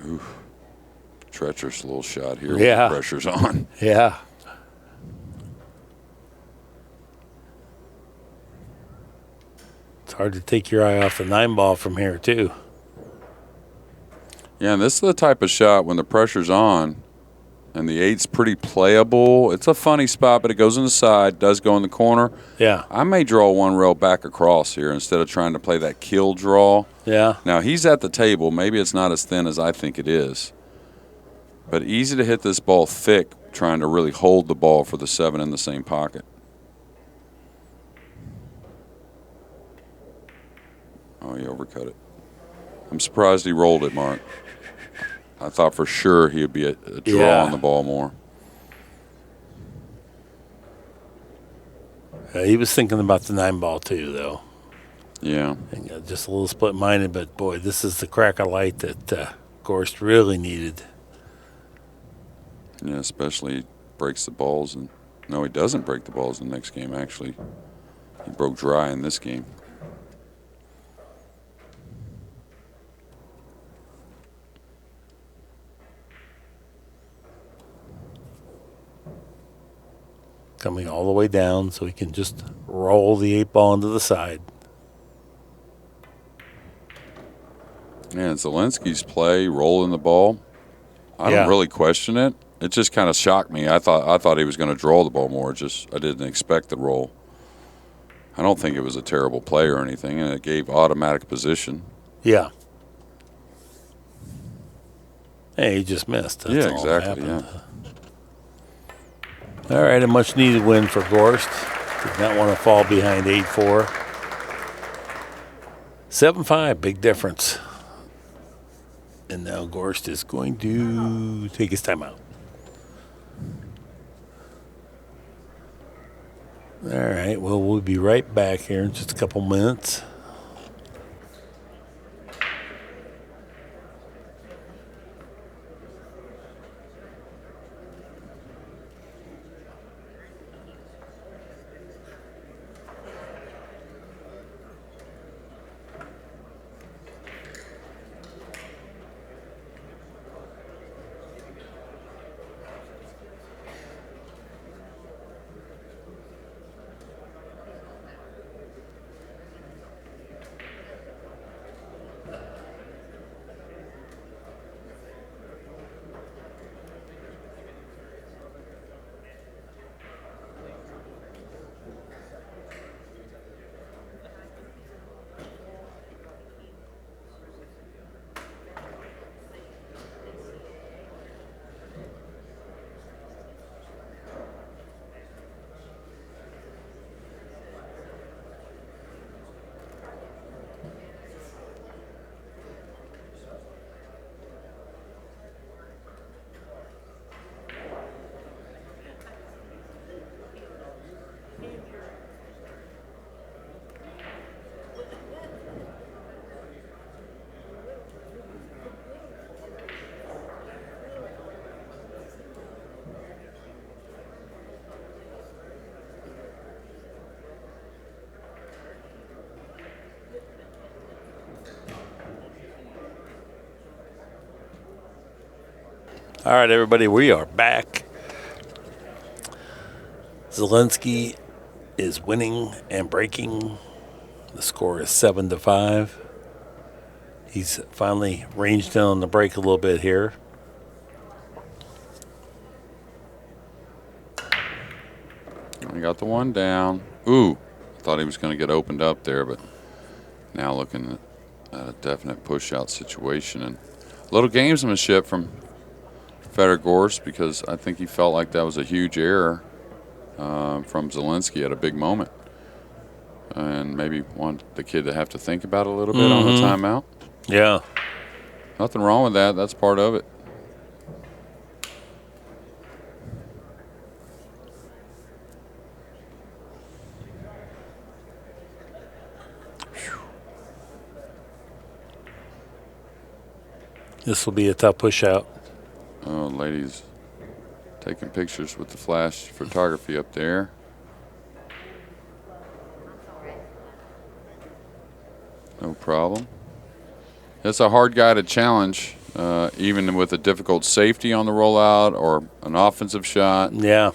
Ooh, treacherous little shot here. Yeah. With the pressure's on. Yeah. It's hard to take your eye off the 9 ball from here, too. Yeah, and this is the type of shot when the pressure's on and the 8's pretty playable. It's a funny spot, but it goes in the side, does go in the corner. Yeah. I may draw 1 rail back across here instead of trying to play that kill draw. Yeah. Now, he's at the table. Maybe it's not as thin as I think it is. But easy to hit this ball thick, trying to really hold the ball for the 7 in the same pocket. Oh, he overcut it. I'm surprised he rolled it, Mark. I thought for sure he would be a draw on the ball more. He was thinking about the 9 ball, too, though. Yeah. And, just a little split-minded, but, boy, this is the crack of light that Gorst really needed. Yeah, especially breaks the balls. And no, he doesn't break the balls in the next game, actually. He broke dry in this game. Coming all the way down so he can just roll the 8 ball into the side. Yeah, Zielinski's play, rolling the ball. I don't really question it. It just kind of shocked me. I thought he was going to draw the ball more. I didn't expect the roll. I don't think it was a terrible play or anything, and it gave automatic position. Yeah. Hey, he just missed. That's yeah, exactly. Yeah. All right, a much-needed win for Gorst. Did not want to fall behind 8-4. 7-5, big difference. And now Gorst is going to take his time out. All right, well, we'll be right back here in just a couple minutes. All right, everybody, we are back. Zielinski is winning and breaking. The score is 7-5. He's finally ranged in on the break a little bit here. He got the one down. Ooh, thought he was going to get opened up there, but now looking at a definite push-out situation. And a little gamesmanship from Fedor Gorst, because I think he felt like that was a huge error from Zielinski at a big moment. And maybe want the kid to have to think about it a little bit on the timeout. Yeah. Nothing wrong with that. That's part of it. This will be a tough push out. Oh, ladies taking pictures with the flash photography up there. No problem. It's a hard guy to challenge, even with a difficult safety on the rollout or an offensive shot. Yeah.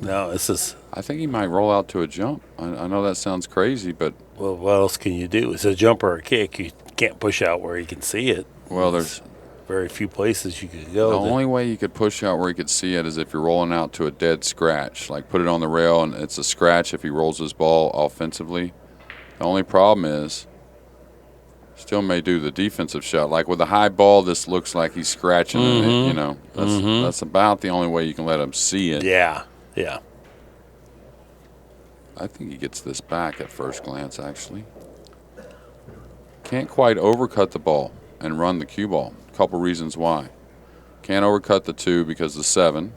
No, this is... I think he might roll out to a jump. I know that sounds crazy, but... Well, what else can you do? It's a jump or a kick. You can't push out where you can see it. Well, there's very few places you could go. The only way you could push out where you could see it is if you're rolling out to a dead scratch. Like put it on the rail and it's a scratch if he rolls his ball offensively. The only problem is still may do the defensive shot. Like with a high ball, this looks like he's scratching it, you know. That's about the only way you can let him see it. Yeah, yeah. I think he gets this back at first glance, actually. Can't quite overcut the ball and run the cue ball. A couple reasons why. Can't overcut the 2 because the 7.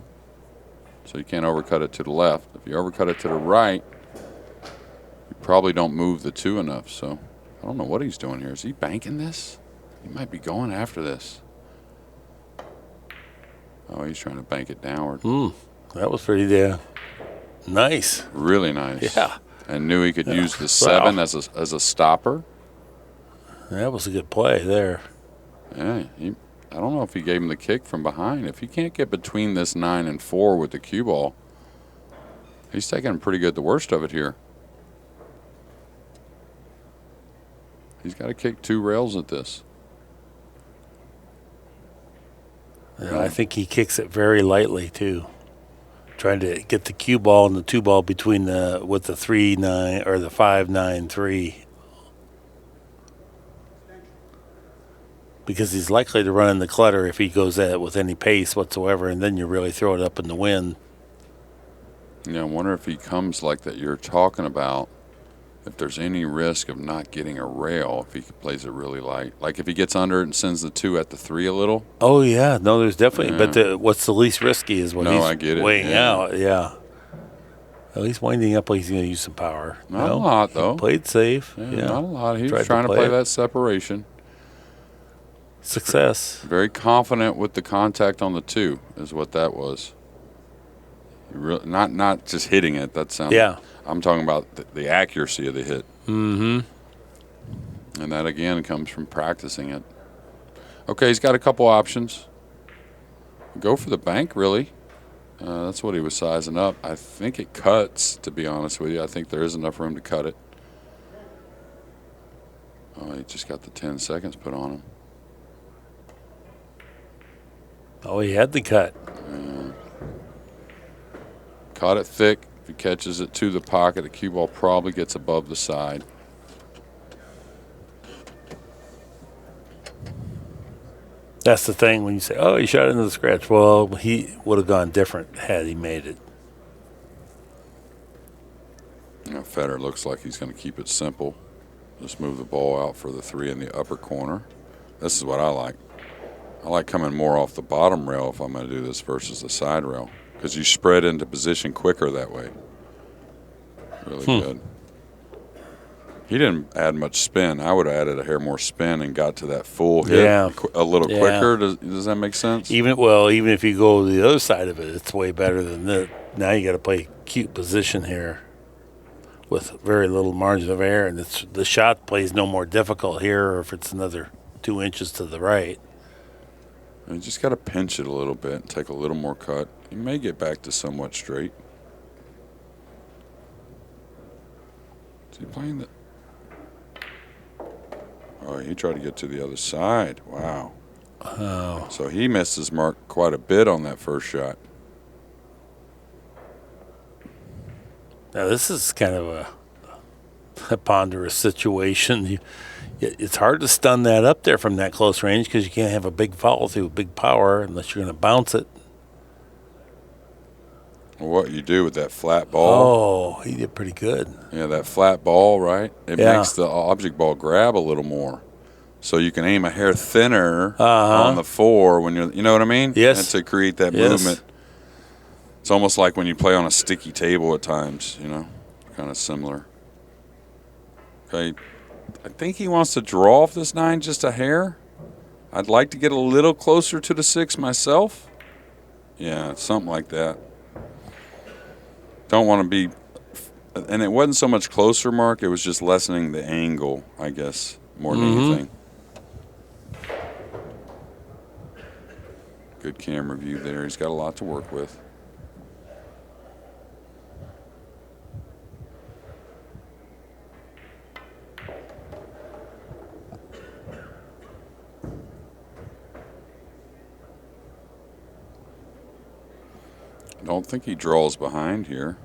So you can't overcut it to the left. If you overcut it to the right, you probably don't move the 2 enough. So I don't know what he's doing here. Is he banking this? He might be going after this. Oh, he's trying to bank it downward. That was pretty nice. Really nice. Yeah. And knew he could use the 7 as a stopper. That was a good play there. Yeah, I don't know if he gave him the kick from behind. If he can't get between this 9 and 4 with the cue ball, he's taking pretty good the worst of it here. He's got to kick 2 rails at this. Yeah, I think he kicks it very lightly too, trying to get the cue ball and the 2 ball between with the 3-9 or the 5-9-3. Because he's likely to run in the clutter if he goes at it with any pace whatsoever, and then you really throw it up in the wind. Yeah, I wonder if he comes like that you're talking about, if there's any risk of not getting a rail if he plays it really light. Like if he gets under it and sends the 2 at the 3 a little. Oh, yeah. No, there's definitely. Yeah. But what's the least risky is what I get it. weighing out. Yeah. At least winding up like he's going to use some power. Not a lot, though. He played safe. Yeah, not a lot. He was trying to play that separation. Success. Very confident with the contact on the 2 is what that was. Not just hitting it. That sounds. Yeah. I'm talking about the accuracy of the hit. Mm-hmm. And that again comes from practicing it. Okay, he's got a couple options. Go for the bank, really. That's what he was sizing up. I think it cuts. To be honest with you, I think there is enough room to cut it. Oh, he just got the 10 seconds put on him. Oh, he had the cut. Caught it thick. If he catches it to the pocket, the cue ball probably gets above the side. That's the thing when you say, oh, he shot into the scratch. Well, he would have gone different had he made it. You know, Fedor looks like he's going to keep it simple. Just move the ball out for the 3 in the upper corner. This is what I like. I like coming more off the bottom rail if I'm going to do this versus the side rail, because you spread into position quicker that way. Really good. He didn't add much spin. I would have added a hair more spin and got to that full hit a little quicker. Does that make sense? Even if you go to the other side of it, it's way better than that. Now you got to play cute position here with very little margin of error, and the shot plays no more difficult here, or if it's another 2 inches to the right. You just got to pinch it a little bit and take a little more cut. You may get back to somewhat straight. Is he playing the... Oh, he tried to get to the other side. Wow. Oh. So he missed his mark quite a bit on that first shot. Now, this is kind of a ponderous situation. It's hard to stun that up there from that close range because you can't have a big follow through, big power, unless you're going to bounce it. What you do with that flat ball. Oh, he did pretty good. Yeah, that flat ball, right? It Yeah. makes the object ball grab a little more. So you can aim a hair thinner Uh-huh. on the 4 when you're, you know what I mean? Yes. And to create that Yes. movement. It's almost like when you play on a sticky table at times, kind of similar. Okay, I think he wants to draw off this 9 just a hair. I'd like to get a little closer to the 6 myself. Yeah, something like that. Don't want to be, and it wasn't so much closer, Mark, it was just lessening the angle, I guess, more than anything. Good camera view there. He's got a lot to work with. I don't think he draws behind here.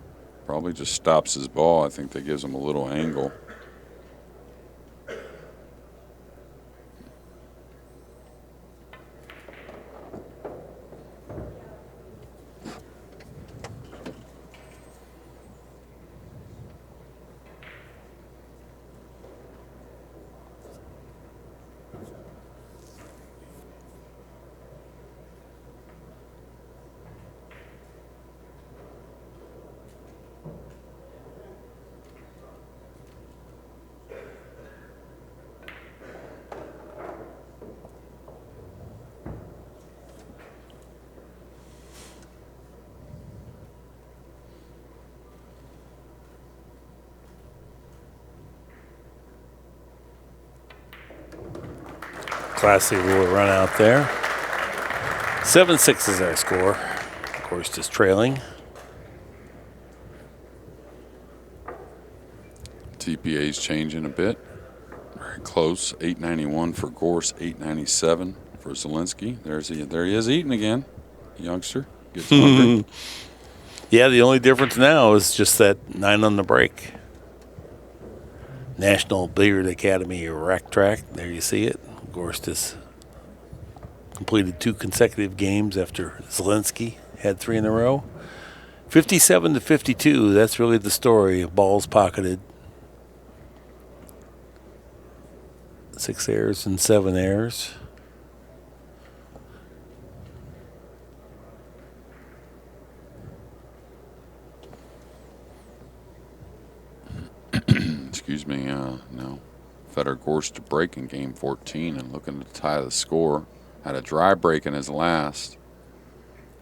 Probably just stops his ball. I think that gives him a little angle. Classy little run out there. 7-6 is our score. Gorst is trailing. TPA's changing a bit. Very close. 891 for Gorst, 897 for Zielinski. There he is eating again. Youngster gets hungry. Yeah, the only difference now is just that 9 on the break. National Billiard Academy rack track. There you see it. Gorst has completed 2 consecutive games after Zielinski had 3 in a row. 57-52. That's really the story. Balls pocketed. 6 errors and 7 errors. Excuse me. No. Fedor Gorst to break in game 14 and looking to tie the score. Had a dry break in his last.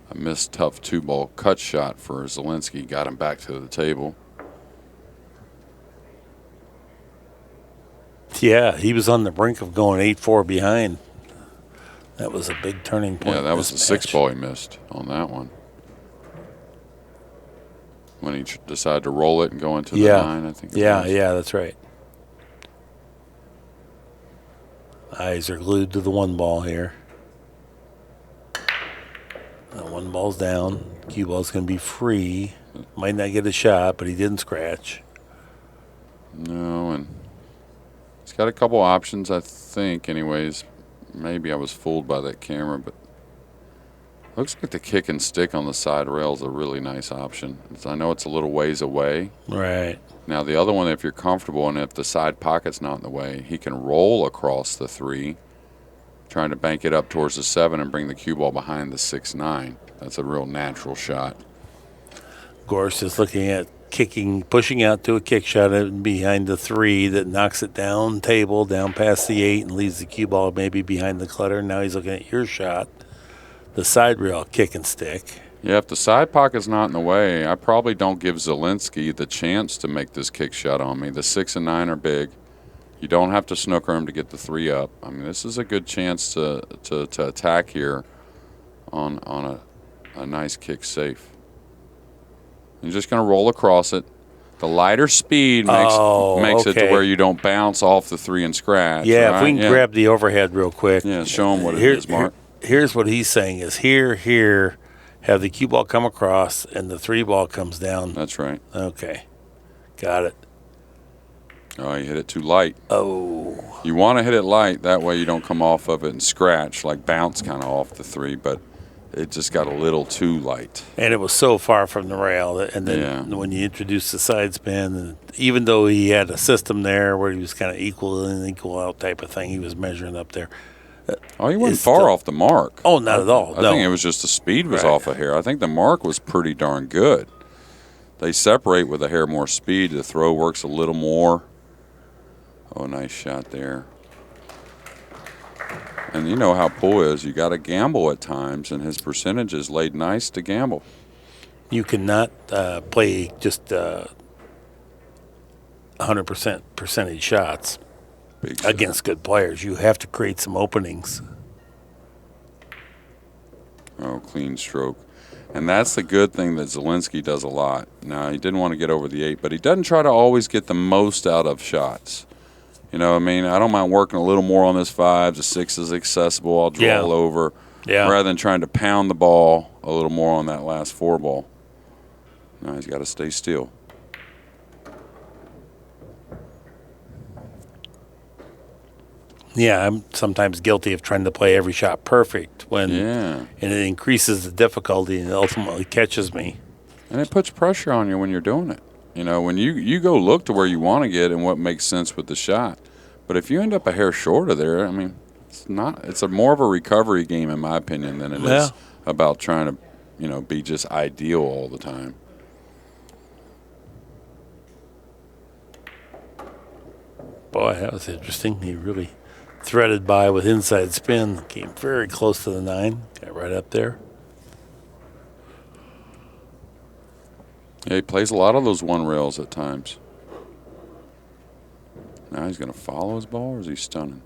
A missed tough 2-ball cut shot for Zielinski. Got him back to the table. Yeah, he was on the brink of going 8-4 behind. That was a big turning point. Yeah, that was the 6-ball he missed on that one. When he decided to roll it and go into the 9, I think. Yeah, that's right. Eyes are glued to the 1 ball here. That 1 ball's down. Cue ball's going to be free. Might not get a shot, but he didn't scratch. No, and he's got a couple options, I think, anyways. Maybe I was fooled by that camera, but looks like the kick and stick on the side rail is a really nice option. I know it's a little ways away. Right. Now, the other one, if you're comfortable and if the side pocket's not in the way, he can roll across the 3, trying to bank it up towards the 7 and bring the cue ball behind the 6-9. That's a real natural shot. Gorst is looking at kicking, pushing out to a kick shot behind the 3 that knocks it down table, down past the 8, and leaves the cue ball maybe behind the clutter. Now he's looking at your shot, the side rail kick and stick. Yeah, if the side pocket's not in the way, I probably don't give Zielinski the chance to make this kick shot on me. The 6 and 9 are big. You don't have to snooker him to get the 3 up. I mean, this is a good chance to attack here on a nice kick safe. You're just going to roll across it. The lighter speed makes it to where you don't bounce off the 3 and scratch. Yeah, right? if we can grab the overhead real quick. Yeah, show them what it is, Mark. Here's what he's saying is here, have the cue ball come across, and the 3 ball comes down. That's right. Okay, got it. Oh, you hit it too light. Oh. You want to hit it light. That way you don't come off of it and scratch, like bounce kind of off the 3, but it just got a little too light. And it was so far from the rail. And then when you introduced the side spin, and even though he had a system there where he was kind of equal in, equal out type of thing, he was measuring up there. Oh, he wasn't far off the mark. Oh, not at all. I think it was just the speed was off a hair. I think the mark was pretty darn good. They separate with a hair more speed. The throw works a little more. Oh, nice shot there. And you know how pool is. You got to gamble at times, and his percentage is laid nice to gamble. You cannot play just 100% percentage shots against good players. You have to create some openings. Oh, clean stroke. And that's the good thing that Zielinski does a lot. Now, he didn't want to get over the 8, but he doesn't try to always get the most out of shots. You know what I mean? I don't mind working a little more on this 5. The 6 is accessible. I'll draw over. Yeah. Rather than trying to pound the ball a little more on that last 4 ball. No, he's got to stay still. Yeah, I'm sometimes guilty of trying to play every shot perfect and it increases the difficulty and it ultimately catches me. And it puts pressure on you when you're doing it. You know, when you go look to where you want to get and what makes sense with the shot. But if you end up a hair short of there, I mean, it's a more of a recovery game in my opinion than it is about trying to, you know, be just ideal all the time. Boy, that was interesting. He really threaded by with inside spin. Came very close to the 9. Got right up there. Yeah, he plays a lot of those 1 rails at times. Now he's going to follow his ball, or is he stunning?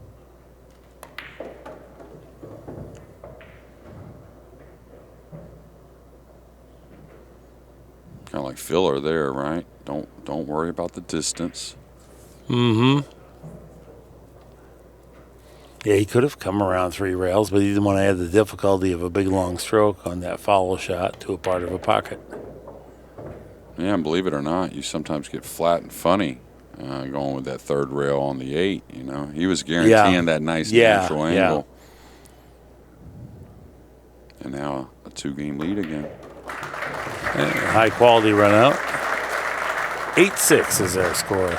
Kind of like filler there, right? Don't worry about the distance. Mm-hmm. Yeah, he could have come around 3 rails, but he didn't want to add the difficulty of a big long stroke on that follow shot to a part of a pocket. Yeah, and believe it or not, you sometimes get flat and funny going with that 3rd rail on the 8. You know, he was guaranteeing that nice natural angle. And now a 2-game lead again. And high quality run out. 8-6 is their score.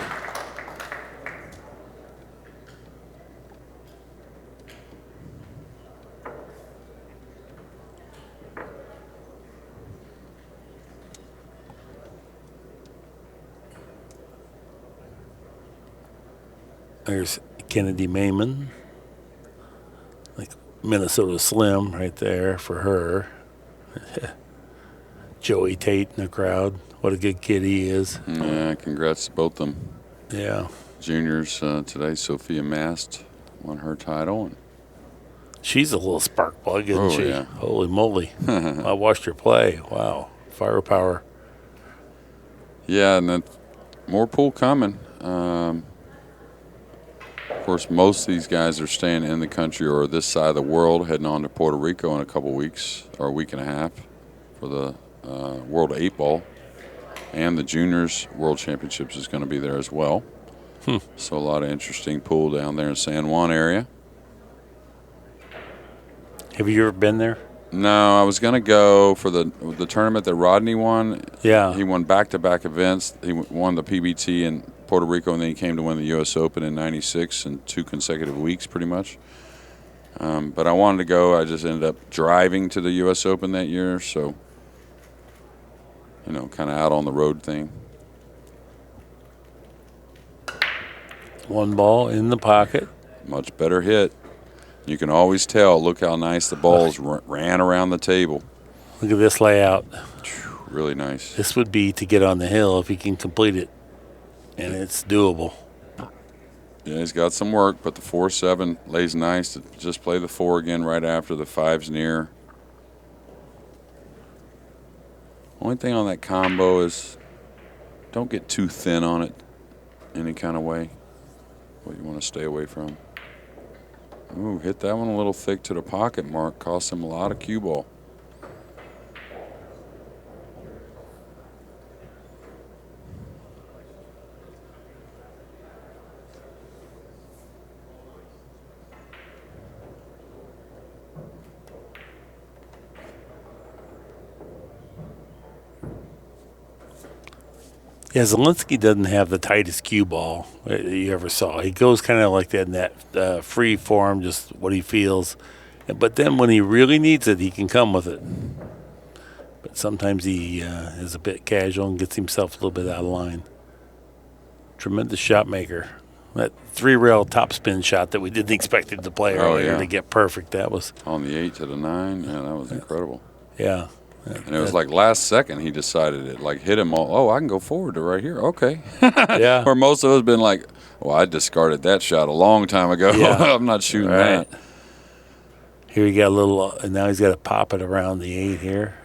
There's Kennedy Mayman, like Minnesota Slim right there for her. Joey Tate in the crowd. What a good kid he is. Yeah, congrats to both of them. Yeah. Juniors today, Sophia Mast won her title. And she's a little spark plug, isn't she? Yeah. Holy moly. I watched her play. Wow. Firepower. Yeah, and then more pool coming. Of course, most of these guys are staying in the country or this side of the world, heading on to Puerto Rico in a couple weeks or a week and a half for the World 8-Ball. And the Juniors World Championships is going to be there as well. So a lot of interesting pool down there in San Juan area. Have you ever been there? No, I was going to go for the tournament that Rodney won. Yeah. He won back-to-back events. He won the PBT in Puerto Rico, and then he came to win the U.S. Open in '96 in 2 consecutive weeks pretty much. But I wanted to go. I just ended up driving to the U.S. Open that year, so, you know, kind of out on the road thing. 1 ball in the pocket. Much better hit. You can always tell. Look how nice the balls ran around the table. Look at this layout. Really nice. This would be to get on the hill if he can complete it, and it's doable. Yeah, he's got some work, but the 4-7 lays nice to just play the 4 again right after the 5's near. Only thing on that combo is don't get too thin on it any kind of way. What you want to stay away from. Ooh, hit that one a little thick to the pocket mark. Cost him a lot of cue ball. Yeah, Zielinski doesn't have the tightest cue ball you ever saw. He goes kind of like that in that free form, just what he feels. But then when he really needs it, he can come with it. But sometimes he is a bit casual and gets himself a little bit out of line. Tremendous shot maker. That 3-rail topspin shot that we didn't expect him to play earlier to get perfect. That was on the 8 to the 9. Yeah, that was incredible. Yeah. And it was like last second he decided it, like hit him all, oh, I can go forward to right here. Okay. Yeah. Or most of us been like, well, I discarded that shot a long time ago. Yeah. I'm not shooting that. Here you got a little, and now he's got to pop it around the 8 here.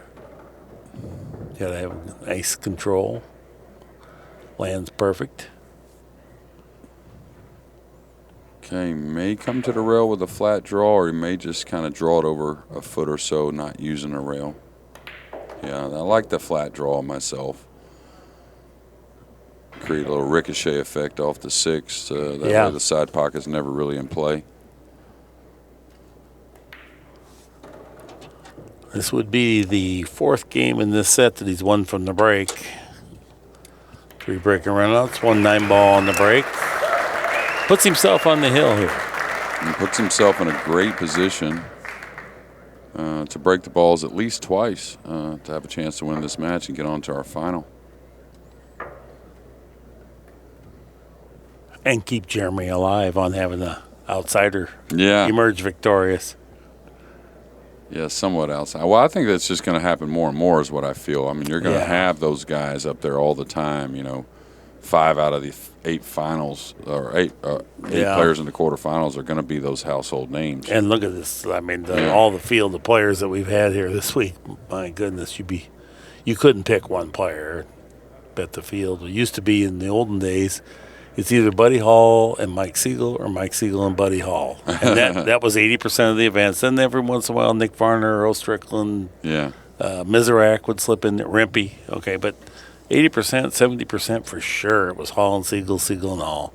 Got to have nice control. Lands perfect. Okay, may come to the rail with a flat draw, or he may just kind of draw it over a foot or so, not using a rail. Yeah, I like the flat draw myself. Create a little ricochet effect off the 6. That way the side pocket's never really in play. This would be the 4th game in this set that he's won from the break. 3 breaking runouts, 1 9-ball on the break. Puts himself on the hill here. And puts himself in a great position to break the balls at least twice to have a chance to win this match and get on to our final. And keep Jeremy alive on having an outsider Yeah. emerge victorious. Yeah, somewhat outside. Well, I think that's just going to happen more and more is what I feel. I mean, you're going to have those guys up there all the time, 5 out of the 8 finals, or 8 players in the quarterfinals are going to be those household names. And look at this. I mean, all the field of players that we've had here this week, my goodness, you couldn't pick one player at the field. It used to be in the olden days, it's either Buddy Hall and Mike Siegel or Mike Siegel and Buddy Hall. And that was 80% of the events. Then every once in a while, Nick Varner, Earl Strickland, Mizrak would slip in, Rimpey. Okay, but 80%, 70% for sure. It was Hall and Siegel, Siegel and Hall.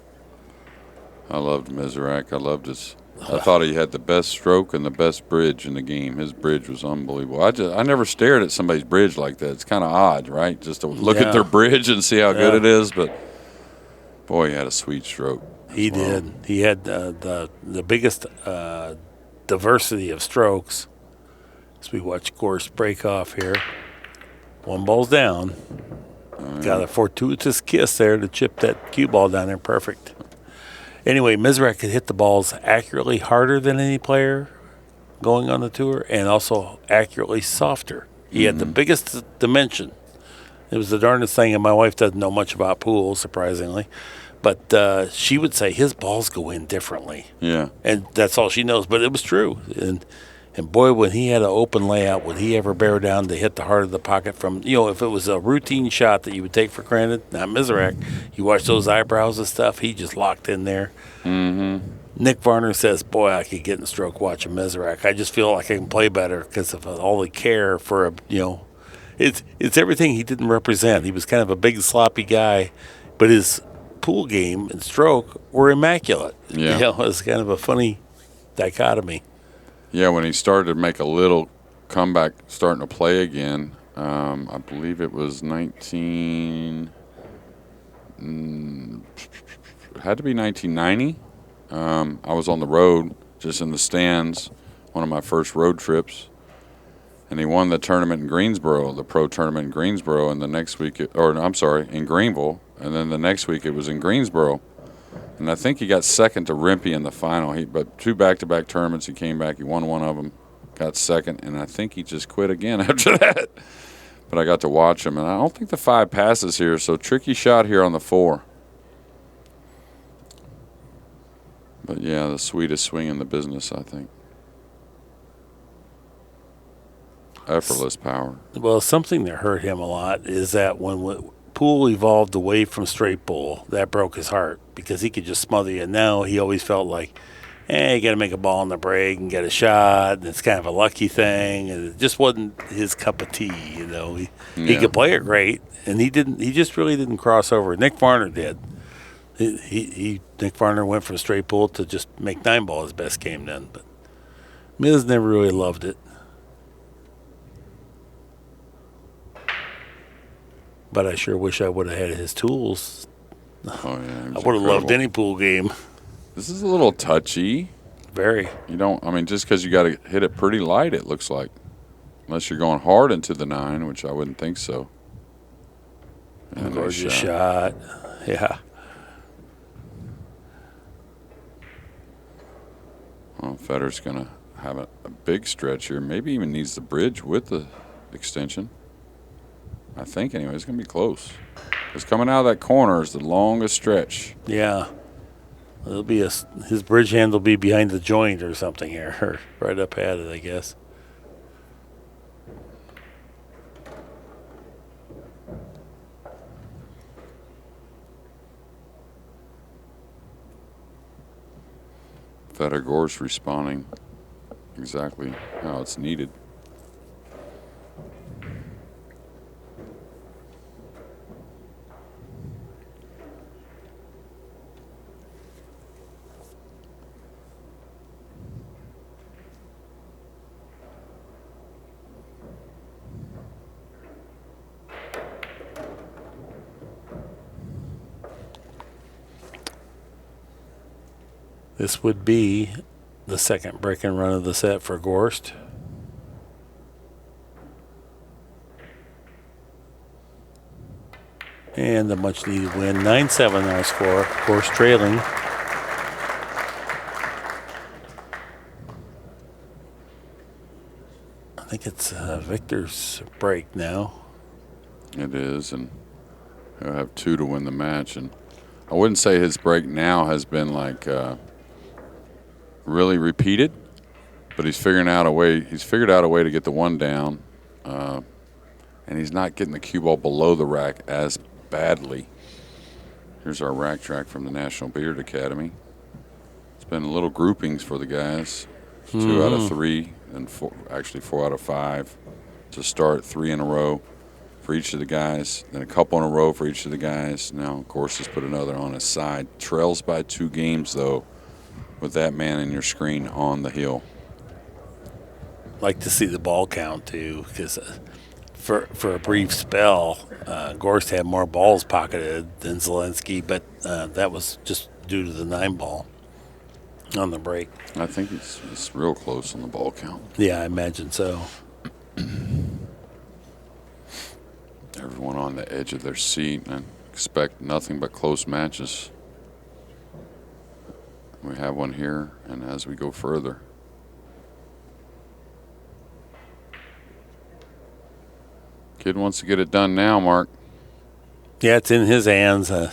I loved Mizrak. I loved his. I thought he had the best stroke and the best bridge in the game. His bridge was unbelievable. I never stared at somebody's bridge like that. It's kind of odd, right? Just to look at their bridge and see how good it is. But boy, he had a sweet stroke. He did. He had the biggest diversity of strokes. As we watch Gorst break off here. 1 ball's down. Got a fortuitous kiss there to chip that cue ball down there perfect. Anyway, Mizrak could hit the balls accurately harder than any player going on the tour and also accurately softer. He had the biggest dimension. It was the darndest thing, and my wife doesn't know much about pool, surprisingly. But she would say his balls go in differently. Yeah. And that's all she knows. But it was true. And boy, when he had an open layout, would he ever bear down to hit the heart of the pocket from, if it was a routine shot that you would take for granted, not Mizrak, you watch those eyebrows and stuff, he just locked in there. Mm-hmm. Nick Varner says, boy, I could get in stroke watching Mizrak. I just feel like I can play better because of all the care for, it's everything he didn't represent. He was kind of a big, sloppy guy, but his pool game and stroke were immaculate. Yeah. It was kind of a funny dichotomy. Yeah, when he started to make a little comeback, starting to play again, I believe it was it had to be 1990. I was on the road, just in the stands, one of my first road trips, and he won the tournament in Greensboro, the pro tournament in Greensboro, and the next week, in Greenville, and then the next week it was in Greensboro. And I think he got second to Rimpey in the final. But 2 back-to-back tournaments, he came back. He won one of them, got second, and I think he just quit again after that. But I got to watch him, and I don't think the 5 passes here, so tricky shot here on the 4. But, yeah, the sweetest swing in the business, I think. effortless power. Well, something that hurt him a lot is that when pool evolved away from straight pool, that broke his heart because he could just smother you. And now he always felt like, you got to make a ball in the break and get a shot. And it's kind of a lucky thing. And it just wasn't his cup of tea, you know. He could play it great, and he didn't. He just really didn't cross over. Nick Varner did. Nick Varner went from straight pool to just make 9-ball his best game then. But Miz never really loved it. But I sure wish I would have had his tools. Oh, yeah. I would have loved any pool game. This is a little touchy. Very. You don't, I mean, just because you got to hit it pretty light, it looks like. Unless you're going hard into the 9, which I wouldn't think so. And Gorgeous shot. Yeah. Well, Federer's going to have a big stretch here. Maybe even needs the bridge with the extension. I think, anyway. It's going to be close. Because coming out of that corner is the longest stretch. Yeah. It'll be his bridge hand will be behind the joint or something here, or right up at it, I guess. Fedor Gorst responding exactly how it's needed. This would be the second break and run of the set for Gorst. And a much needed win. 9-7 our score. Gorst trailing. I think it's Victor's break now. It is, and he'll have 2 to win the match. And I wouldn't say his break now has been like really repeated, but he's figuring out a way. He's figured out a way to get the 1 down, and he's not getting the cue ball below the rack as badly. Here's our rack track from the National Billiard Academy. It's been little groupings for the guys, 2 out of 3, and 4 out of 5 to start, 3 in a row for each of the guys, then a couple in a row for each of the guys. Now, of course, has put another on his side. Trails by 2 games, though, with that man in your screen on the hill. Like to see the ball count, too, because for a brief spell, Gorst had more balls pocketed than Zielinski, but that was just due to the 9-ball on the break. I think it's real close on the ball count. Yeah, I imagine so. Everyone on the edge of their seat and expect nothing but close matches. We have one here, and as we go further. Kid wants to get it done now, Mark. Yeah, it's in his hands. I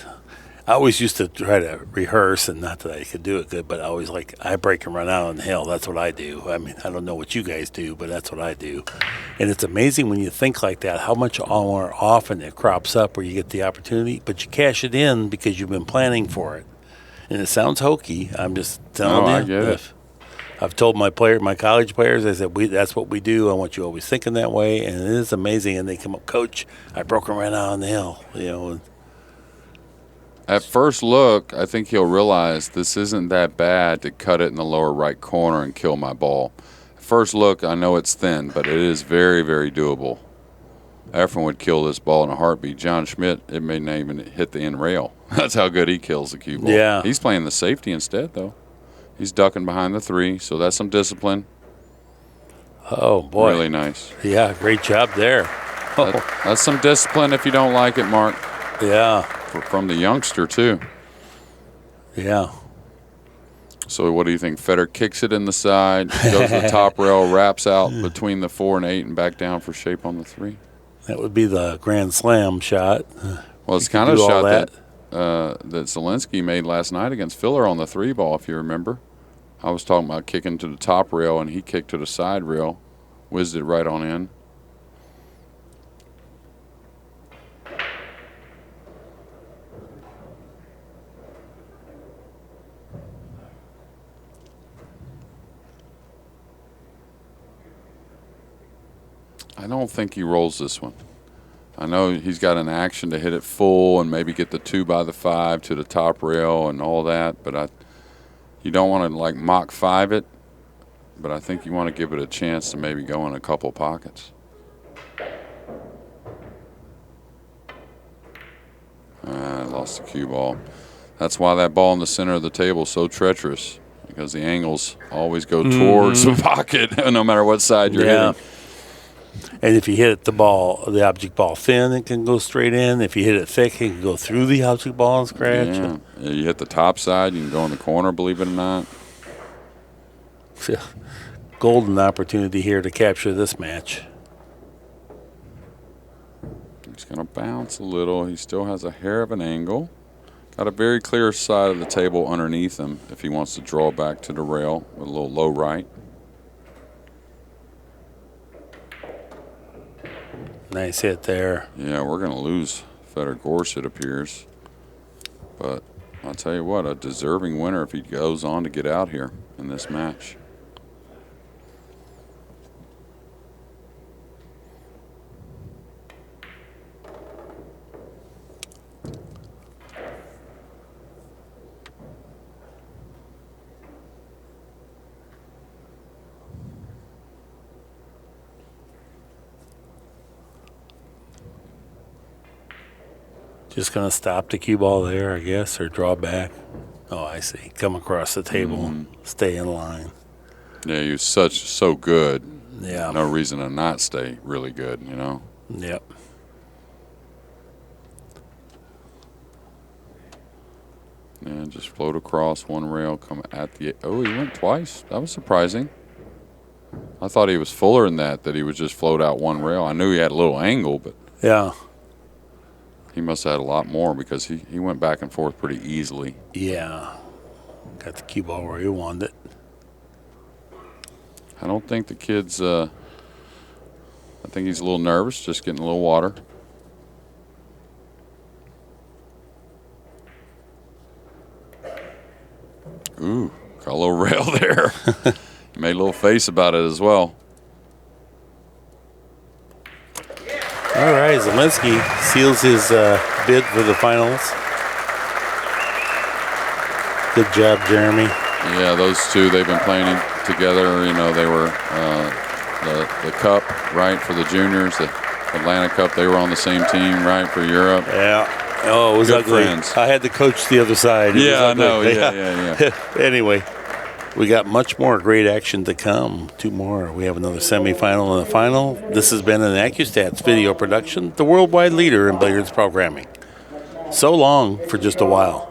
always used to try to rehearse, and not that I could do it good, but I break and run out on the hill. That's what I do. I mean, I don't know what you guys do, but that's what I do. And it's amazing when you think like that, how much more often it crops up where you get the opportunity, but you cash it in because you've been planning for it. And it sounds hokey. I'm just telling you. I get it. I've told my college players, I said, that's what we do. I want you always thinking that way. And it is amazing. And they come up, Coach, I broke and ran out on the hill. You know. At first look, I think he'll realize this isn't that bad to cut it in the lower right corner and kill my ball. At first look, I know it's thin, but it is very, very doable. Efren would kill this ball in a heartbeat. John Schmidt, it may not even hit the end rail. That's how good he kills the cue ball. Yeah. He's playing the safety instead, though. He's ducking behind the 3, so that's some discipline. Oh, boy. Really nice. Yeah, great job there. That's some discipline if you don't like it, Mark. Yeah. From the youngster, too. Yeah. So what do you think? Federer kicks it in the side, goes to the top rail, wraps out between the 4 and 8, and back down for shape on the 3. That would be the Grand Slam shot. Well, it's kind of a shot that Zielinski made last night against Filler on the 3 ball, if you remember. I was talking about kicking to the top rail, and he kicked to the side rail, whizzed it right on in. I don't think he rolls this one. I know he's got an action to hit it full and maybe get the 2 by the 5 to the top rail and all that, but you don't want to like Mach 5 it, but I think you want to give it a chance to maybe go in a couple pockets. I lost the cue ball. That's why that ball in the center of the table is so treacherous, because the angles always go towards the pocket no matter what side you're hitting. And if you hit the object ball thin, it can go straight in. If you hit it thick, it can go through the object ball and scratch. Yeah. You hit the top side, you can go in the corner, believe it or not. Golden opportunity here to capture this match. He's going to bounce a little. He still has a hair of an angle. Got a very clear side of the table underneath him if he wants to draw back to the rail with a little low right. Nice hit there. Yeah, we're going to lose Fedor Gorst, it appears. But I'll tell you what, a deserving winner if he goes on to get out here in this match. Just going to stop the cue ball there, I guess, or draw back. Oh, I see. Come across the table, stay in line. Yeah, you're so good. Yeah. No reason to not stay really good, you know? Yep. And just float across one rail, come at the... Oh, he went twice. That was surprising. I thought he was fuller than that he would just float out one rail. I knew he had a little angle, but... Yeah. He must have had a lot more because he went back and forth pretty easily. Yeah. Got the cue ball where he wanted it. I don't think the kid's... I think he's a little nervous, just getting a little water. Ooh, got a little rail there. Made a little face about it as well. All right, Zielinski seals his bid for the finals. Good job, Jeremy. Yeah, those two, they've been playing together. You know, they were the Cup, right, for the juniors, the Atlanta Cup. They were on the same team, right, for Europe. Yeah. Oh, it was Good ugly. friends. I had to coach the other side. Yeah, I know. Yeah. Anyway, we got much more great action to come. 2 more. We have another semifinal and a final. This has been an ACCUSTATS video production, the worldwide leader in billiards programming. So long for just a while.